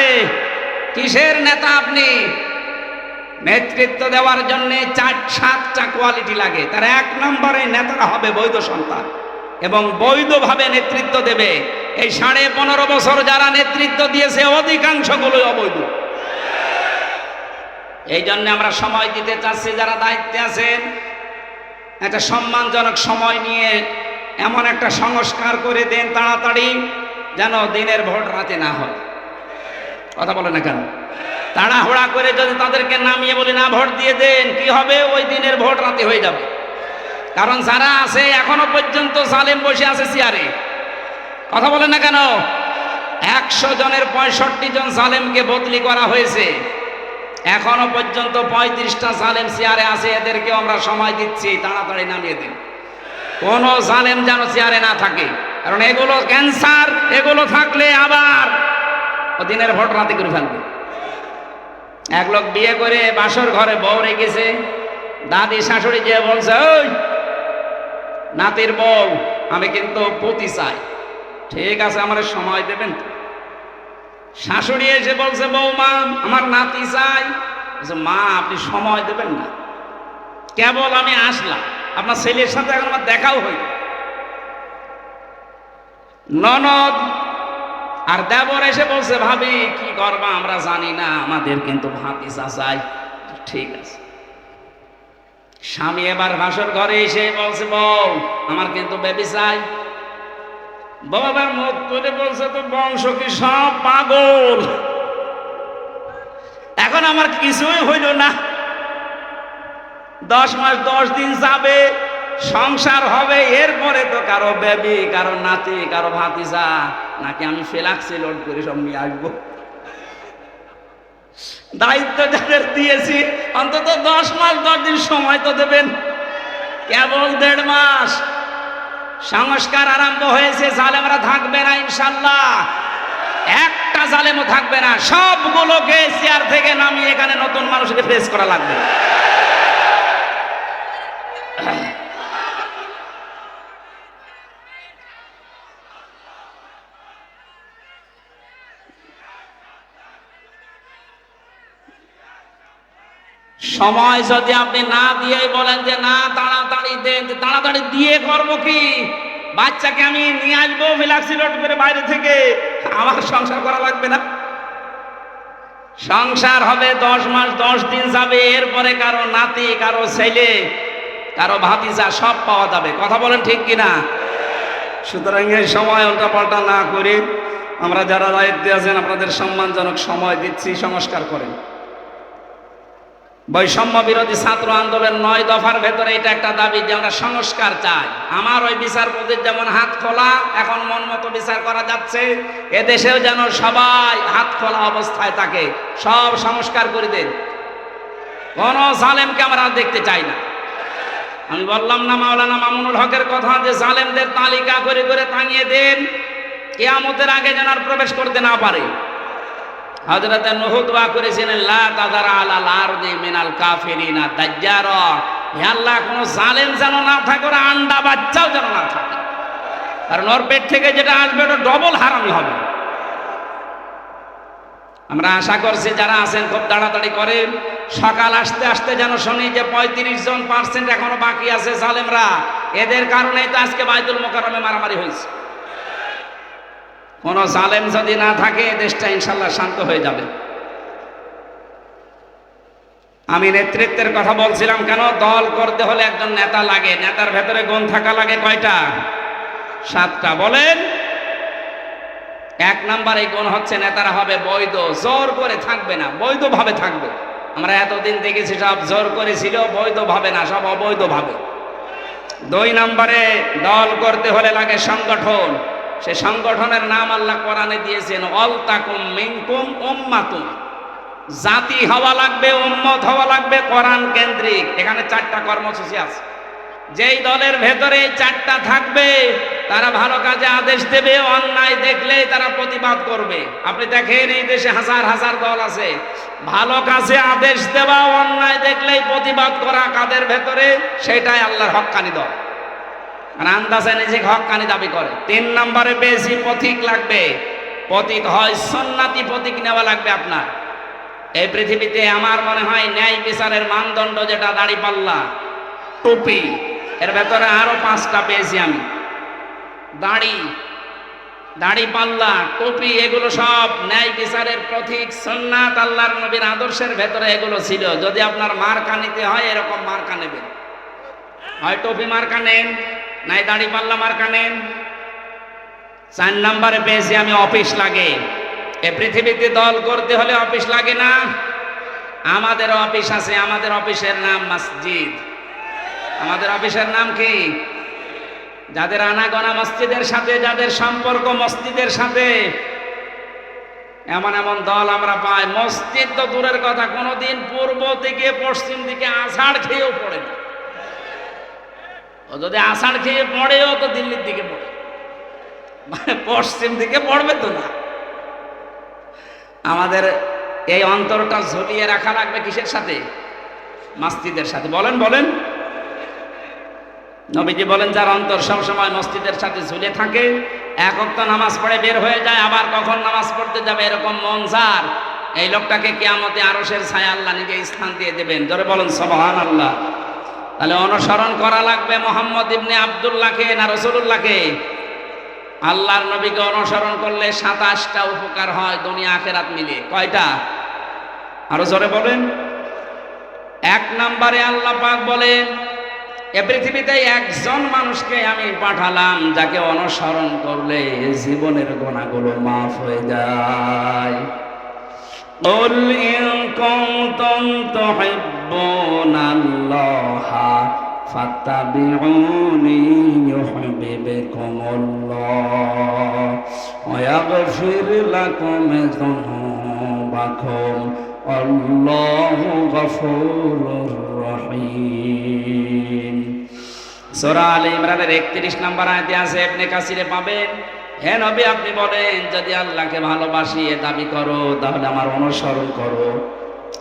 কিসের নেতা আপনি? নেতৃত্ব দেওয়ার জন্য 4-7টা কোয়ালিটি লাগে। তার 1 নম্বরে নেতারা হবে বৈধ সন্তান এবং বৈধভাবে নেতৃত্ব দেবে। এই 15.5 বছর যারা নেতৃত্ব দিয়েছে অধিকাংশগুলোই অবৈধ। এই জন্য আমরা সময় দিতে চাচ্ছি, যারা দায়িত্বে আছেন একটা সম্মানজনক সময় নিয়ে এমন একটা সংস্কার করে দেন তাড়াতাড়ি, যেন দিনের ভোট রাতে না হয়। কথা বলে না কেন? তাড়াহুড়া করে যদি তাদেরকে নামিয়ে বলি না ভোট দিয়ে দেন, কি হবে? ওই দিনের ভোট রাতে হয়ে যাবে। কারণ যারা আছে এখনো পর্যন্ত জালেম বসে আছে চেয়ারে। কথা বলে না কেন? 100 জনের 65 জন জালেমকে বদলি করা হয়েছে। এখনো পর্যন্ত 35টা জালেম চেয়ারে আছে, এদেরকে আমরা সময় দিচ্ছি, তাড়াতাড়ি নামিয়ে দিন। কোন জালেম যেন চেয়ারে না থাকে, কারণ এগুলো ক্যান্সার, এগুলো থাকলে আবার দিনের ভোট রাতে করে ফেলবে। এক লোক বিয়ে করে বাসর ঘরে বউ রেখেছে, দাদি শাশুড়ি যে বলছে, ওই নাতির বউ আমি কিন্তু পতি চাই। ঠিক আছে, আমার সময় দেবেন তো? শাশুড়ি এসে বলছে, বৌমা আমার নাতি চাই। মা আপনি সময় দেবেন না, কেবল আমি আসলাম, আপনার ছেলের সাথে এখন আমার দেখাও হই। ননদ আর দেবর এসে বলছে, ভাবি কি করবা আমরা জানি না, আমাদের কিন্তু ভাতিজা চাই। ঠিক আছে। স্বামী এবার ভাসর ঘরে এসে বলছে, বউ আমার কিন্তু বেবি চাই। বাবা মুখ তুলে বলছে, তো বংশ কি সব পাগল, এখন আমার কিছুই হইল না, 10 মাস 10 দিন যাবে, সংসার হবে, এরপরে তো কারো বেবি, কারো নাতি, কারো ভাতিজা, নাকি আমি ফ্লাক্সে লোড করে সব নিয়ে আসবো? দায়িত্ব যাদের দিয়েছি অন্তত 10 মাস 10 দিন সময় তো দেবেন, কেবল 1.5 মাস। সংস্কার আরম্ভ হয়েছে, জালেমরা থাকবে না ইনশাল্লাহ, একটা জালেমও থাকবে না, সবগুলোকে চেয়ার থেকে নামিয়ে এখানে নতুন মানুষকে ফেস করা লাগবে। সময় যদি আপনি না দিয়ে বলেন যে না তাড়াতাড়ি দেন, তাড়াতাড়ি দিয়ে করবো কি? বাচ্চাকে আমি নিয়ে আসবো ফ্লাক্সি লোড করে বাইরে থেকে, আমার সংসার করা লাগবে না? সংসার হবে 10 মাস 10 দিন যাবে, এরপরে কারো নাতি, কারো ছেলে, কারো ভাতিজা সব পাওয়া যাবে। কথা বলেন ঠিক কিনা? সুতরাং এই সময় উল্টাপাল্টা না করে আমরা যারা দায়িত্বে আছেন আপনাদের সম্মানজনক সময় দিচ্ছি, সংস্কার করেন। বৈষম্য বিরোধী ছাত্র আন্দোলন 9 দফার ভেতরে এটা একটা দাবি যে আমরা সংস্কার চাই। আমার ওই বিচারপতির যেমন হাত খোলা, এখন মন মতো বিচার করা যাচ্ছে, এদেশেও যেন সবাই হাত খোলা অবস্থায় থাকে, সব সংস্কার করে দেন। কোন জালেমকে আমরা দেখতে চাই না। আমি বললাম না মাওলানা মামুনুল হকের কথা, যে জালেমদের তালিকা করে করে টাঙিয়ে দেন, কিয়ামতের আগে যেন আর প্রবেশ করতে না পারে। হযরত নূহ দোয়া করেছিলেন, লা তাযার আলাল আরদি মিনাল কাফিরিনা দাজ্জারা, হে আল্লাহ কোন জালেম যেন না থাকে, ওর আন্ডা বাচ্চাও যেন না থাকে, কারণ ওর পেট থেকে যেটা আসবে ওটা ডবল হারামি হবে। আমরা আশা করছি যারা আছেন খুব তাড়াতাড়ি করেন, সকাল আসতে আসতে যেন শুনি যে 35% এখনো বাকি আছে জালেমরা, এদের কারণেই তো আজকে বাইতুল মোকাররমে মারামারি হয়েছে। কোন জালেম যদি না থাকে দেশটা ইনশাল্লাহ শান্ত হয়ে যাবে। আমি নেতৃত্বের কথা বলছিলাম কেন? দল করতে হলে একজন নেতা লাগে, নেতার ভেতরে গুণ থাকা লাগে কয়টা? 7টা। বলেন। 1 নাম্বার এই গুণ হচ্ছে নেতারা হবে বৈধ, জোর করে থাকবে না, বৈধভাবে থাকবে। আমরা এতদিন দেখেছি সব জোর করেছিল, বৈধভাবে না, সব অবৈধভাবে। 2 নম্বরে দল করতে হলে লাগে সংগঠন। সে সংগঠনের নাম আল্লাহ কোরআনে দিয়েছেন, অল তাকুম মিনকুম উম্মাতুন। জাতি হওয়া লাগবে, উম্মত হওয়া লাগবে কোরআন কেন্দ্রিক। এখানে 4টা কর্মসূচি আছে। যেই দলের ভেতরে 4টা থাকবে তারা ভালো কাজে আদেশ দেবে, অন্যায় দেখলে তারা প্রতিবাদ করবে। আপনি দেখেন এই দেশে হাজার হাজার দল আছে, ভালো কাজে আদেশ দেওয়া, অন্যায় দেখলেই প্রতিবাদ করা কাদের ভেতরে? সেটাই আল্লাহর হক্কানি দল। আন্দাজে নিজেকে হক্কানি দাবি করে। 3 নম্বরে বেশি পথিক লাগবে। পথিক হয় সুন্নাতি পথিক নেওয়া লাগবে আপনার। এই পৃথিবীতে আমার মনে হয় ন্যায় বিচারের মানদণ্ড যেটা দাড়িপাল্লা, টুপি, এর ভেতরে আরো 5টা পেয়েছি আমি। দাড়িপাল্লা, টুপি, এগুলো সব ন্যায় বিচারের পথিক, সুন্নাত, আল্লাহর নবীর আদর্শের ভেতরে এগুলো ছিল। যদি আপনার মার্কা নিতে হয় এরকম মার্কা নেবেন, হয় টুপি মার্কা নেন, নাই দাড়িপাল্লা মার্কা নেন। 4 নম্বরে পেয়েছি আমি অফিস লাগে। এ পৃথিবীতে দল করতে হলে অফিস লাগে না? আমাদের অফিস আছে, আমাদের অফিসের নাম মসজিদ। আমাদের অফিসের নাম কি? যাদের আনাগোনা মসজিদের সাথে, যাদের সম্পর্ক মসজিদের সাথে, এমন এমন দল আমরা পাই, মসজিদ তো দূরের কথা, কোনোদিন পূর্ব থেকে পশ্চিম দিকে আষাঢ় খেয়েও পড়ে না। ও যদি আষাঢ় খেয়ে পড়েও তো দিল্লির দিকে পড়ে, মানে পশ্চিম দিকে পড়বে তো না। আমাদের এই অন্তরটা ঝুলিয়ে রাখা লাগবে কিসের সাথে? মসজিদের সাথে। বলেন বলেন। নবীজি বলেন, যার অন্তর সবসময় মসজিদের সাথে ঝুলে থাকে, এক ওয়াক্ত নামাজ পড়ে বের হয়ে যায়, আবার কখন নামাজ পড়তে যাবে এরকম মন যার, এই লোকটাকে কিয়ামতে আরশের ছায়া আল্লাহ নিজে স্থান দিয়ে দেবেন। জোরে বলেন সুবহানাল্লাহ। তাহলে অনুসরণ করা লাগবে মুহাম্মদ ইবনে আব্দুল্লাহকে না রাসূলুল্লাহকে? আল্লাহর নবীকে অনুসরণ করলে 27টা উপকার হয় দুনিয়া আখিরাত মিলে। কয়টা? আরো জোরে বলেন। 1 নম্বরে আল্লাহ পাক বলেন, এ পৃথিবীতে একজন মানুষকে আমি পাঠালাম যাকে অনুসরণ করলে জীবনের গুনাহগুলো মাফ হয়ে যায়। قُلْ إِن كُنتُمْ تُحِبُّونَ اللَّهَ فَاتَّبِعُونِي يُحْبِبْكُمُ اللَّهُ وَيَغْفِرْ لَكُمْ ذُنُوبَكُمْ وَاللَّهُ غَفُورٌ رَّحِيمٌ। সূরা আলে ইমরানের 31 নম্বর আয়াতে আছে, ইবনে কাসিরে পাবেন। হে নবী, আপনি বলেন, যদি আল্লাহকে ভালোবাসি এ দাবি করো তাহলে আমার অনুসরণ করো।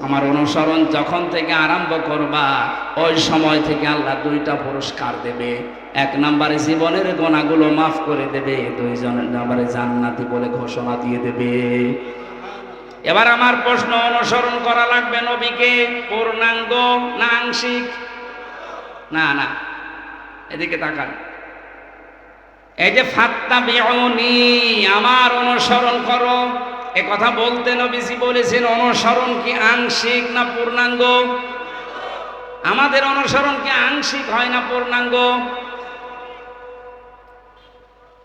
আমার অনুসরণ যখন থেকে আরম্ভ করবা ওই সময় থেকে আল্লাহ 2টা পুরস্কার দেবে। 1 নম্বরে জীবনের গুনাহগুলো মাফ করে দেবে, 2 নম্বরে জান্নাতি বলে ঘোষণা দিয়ে দেবে। এবার আমার প্রশ্ন, অনুসরণ করা লাগবে নবীকে পূর্ণাঙ্গ না আংশিক? না না, এদিকে তাকান। এই যে ফাত্তাবিউনি, আমার অনুসরণ করো, এ কথা বলতে নবীজি বলেছেন অনুসরণ কি আংশিক না পূর্ণাঙ্গ? আমাদের অনুসরণ কি আংশিক হয় না পূর্ণাঙ্গ?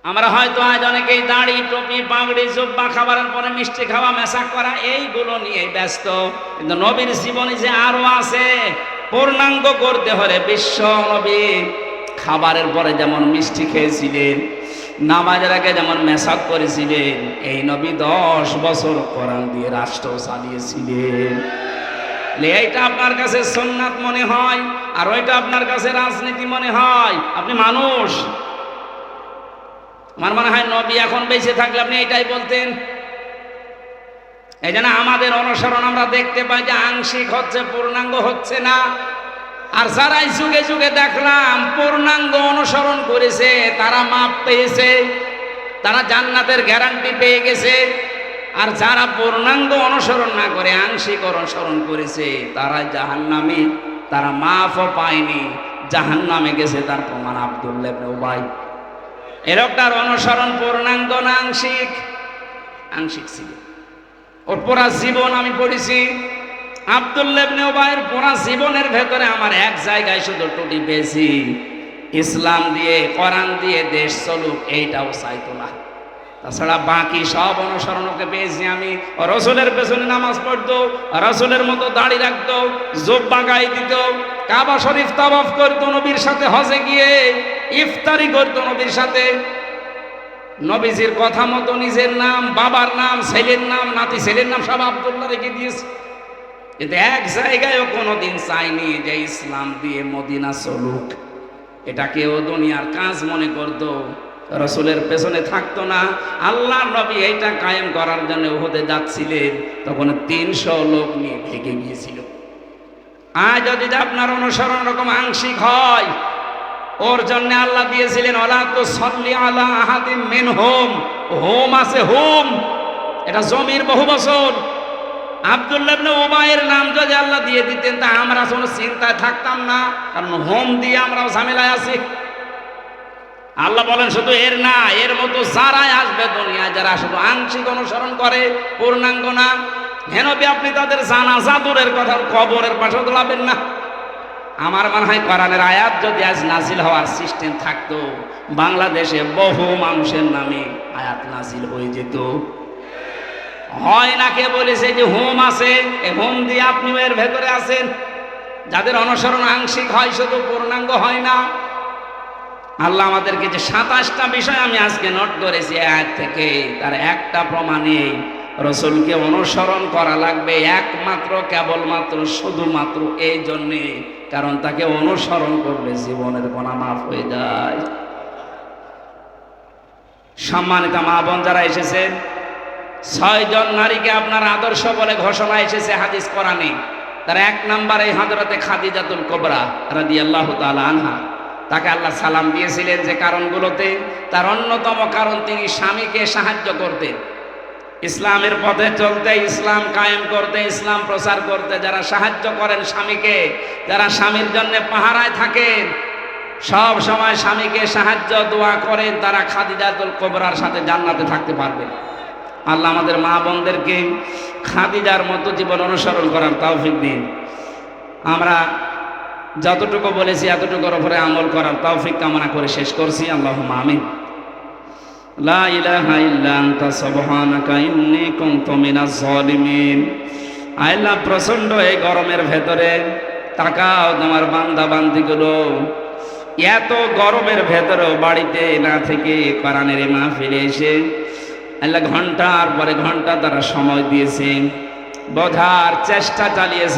আমরা হয়তো আজ অনেকেই দাড়ি, টুপি, পাগড়ি, জুব্বা, খাবারের পরে মিষ্টি খাওয়া, মেশাক করা, এইগুলো নিয়ে ব্যস্ত। কিন্তু নবীর জীবনে যে আরো আছে, পূর্ণাঙ্গ করতে হলে বিশ্ব নবী খাবারের পরে যেমন মিষ্টি খেয়েছিলেন, নামাজের আগে যেমন মেশাক করেছিলেন, এই নবী 10 বছর কোরআন দিয়ে রাষ্ট্র চালিয়েছিলেন। এইটা আপনার কাছে সুন্নাত মনে হয় আর ওইটা আপনার কাছে রাজনীতি মনে হয়। আপনি মানুষ। আমার মনে হয় নবী এখন বেঁচে থাকলে আপনি এটাই বলতেন। এই জন্য আমাদের অনুসরণ আমরা দেখতে পাই যে আংশিক হচ্ছে, পূর্ণাঙ্গ হচ্ছে না। আর যারাই যুগে যুগে দেখলাম পূর্ণাঙ্গ অনুসরণ করেছে তারা মাপ পেয়েছে, তারা জান্নাতের গ্যারান্টি পেয়ে গেছে। আর যারা পূর্ণাঙ্গ অনুসরণ না করে আংশিক অনুসরণ করেছে তারা জাহান্নামী, তারা মাফও পায়নি, জাহান্নামে গেছে। তার প্রমাণ আব্দুল্লাহ ইবনে উবাই। এরকটার অনুসরণ পূর্ণাঙ্গ না আংশিক? আংশিক ছিল। ওর পুরা জীবন আমি পড়েছি। আব্দুল্লাহ ইবনে উবাইয়ের পুরা জীবনের ভেতরে আমার এক জায়গায় শুধু টুটি পেয়েছি, ইসলাম দিয়ে, কোরআন দিয়ে দেশ চলুক, এইটাও চাইতো না। তাছাড়া বাকি সব অনুসরণ ওকে পেয়েছি আমি। রাসূলের পেছনে নামাজ পড়তো, রাসূলের মতো দাড়ি রাখতো, জুব্বা গায়ে দিত, কাবা শরীফ তাওয়াফ করতো নবীর সাথে, হজে গিয়ে ইফতারি করতো নবীর সাথে। নবীজির কথা মতো নিজের নাম, বাবার নাম, ছেলের নাম, নাতি ছেলের নাম সব আব্দুল্লাহ রেখে দিয়েছে। কিন্তু এক জায়গায়ও কোনোদিন চাইনি যে ইসলাম দিয়ে মদিনা চলুক। এটাকেও দুনিয়ার কাজ মনে করতো, রাসূলের পেছনে থাকতো না। আল্লাহ নবী এইটা কায়েম করার জন্য উহুদে যাচ্ছিলেন, তখন 300 লোক নিয়ে ভেগে গিয়েছিল। আজ যদি আপনার অনুসরণ রকম আংশিক হয়, ওর জন্য আল্লাহ দিয়েছিলেন ওয়ালা তুসাল্লি আলা আহাদিম মিনহুম, হোম আছে হোম, এটা জমির বহু বছর। আব্দুল্লাহ ইবনে উবাইয়ের নাম যদি আল্লাহ দিয়ে দিতেন তা আমরা কোনো চিন্তায় থাকতাম না, কারণ হোম দিয়ে আমরাও ঝামেলায় আছি। আল্লাহ বলেন শুধু এর না, এর মতো যারাই আসবে দুনিয়ায়, যারা শুধু আংশিক অনুসরণ করে, পূর্ণাঙ্গ না, হেনবি আপনি তাদের জানাজা দূরের কথা কবরের পাশে তোলাবেন না। আমার মনে হয় কোরআনের আয়াত যদি আজ নাজিল হওয়ার সিস্টেম থাকতো, বাংলাদেশে বহু মানুষের নামে আয়াত নাজিল হয়ে যেত। হয় না, কে বলেছে যে হোম আছে, এই হোম দিয়ে আপনি এর ভেতরে আছেন। যাদের অনুসরণ আংশিক হয়, শুধু পূর্ণাঙ্গ হয় না। আল্লাহ আমাদেরকে যে 27টা বিষয় আমি আজকে নোট করেছি আয়াত থেকে, তার একটা প্রমাণে রসুলকে অনুসরণ করা লাগবে একমাত্র, কেবলমাত্র, শুধুমাত্র এই জন্যে, কারণ তাকে অনুসরণ করলে জীবনের গুনাহ মাফ হয়ে যায়। সম্মানিত মা বোন যারা এসেছেন, 6 জন নারীকে আপনার আদর্শ বলে ঘোষণা এসেছে হাদিস কোরআনে। তার 1 নম্বরে হযরতে খাদিজাতুল কুবরা রাদিয়াল্লাহু তাআলা আনহা। তাকে আল্লাহ সালাম দিয়েছিলেন যে কারণগুলোতে, তার অন্যতম কারণ তিনি স্বামীকে সাহায্য করতেন, ইসলামের পথে চলতে, ইসলাম কায়েম করতে, ইসলাম প্রচার করতে। যারা সাহায্য করেন স্বামীকে, যারা স্বামীর জন্য পাহারায় থাকেন, সব সময় স্বামীকে সাহায্য দোয়া করেন, তারা খাদিজাতুল কুবরার সাথে জান্নাতে থাকতে পারবে। আল্লাহ আমাদের মা বোনদেরকে খাদিজার মতো জীবন অনুসরণ করার তৌফিক দিন। আমরা যতটুকু বলেছি এতটুকুর উপরে আমল করার তৌফিক কামনা করে শেষ করছি। আল্লাহুম্মা আমিন। লা ইলাহা ইল্লা আনতা সুবহানাকা ইন্নী কুনতু মিনাজ জালিমিন। আল্লাহ, প্রচন্ড এই গরমের ভেতরে তাকাও তোমার বান্দা বান্দিগুলো, এত গরমের ভেতরেও বাড়িতে না থেকে কোরআনের মাহফিলে এসে আল্লাহ ঘন্টার পরে ঘন্টা তারা সময় দিয়েছে, বোঝার চেষ্টা চালিয়েছে।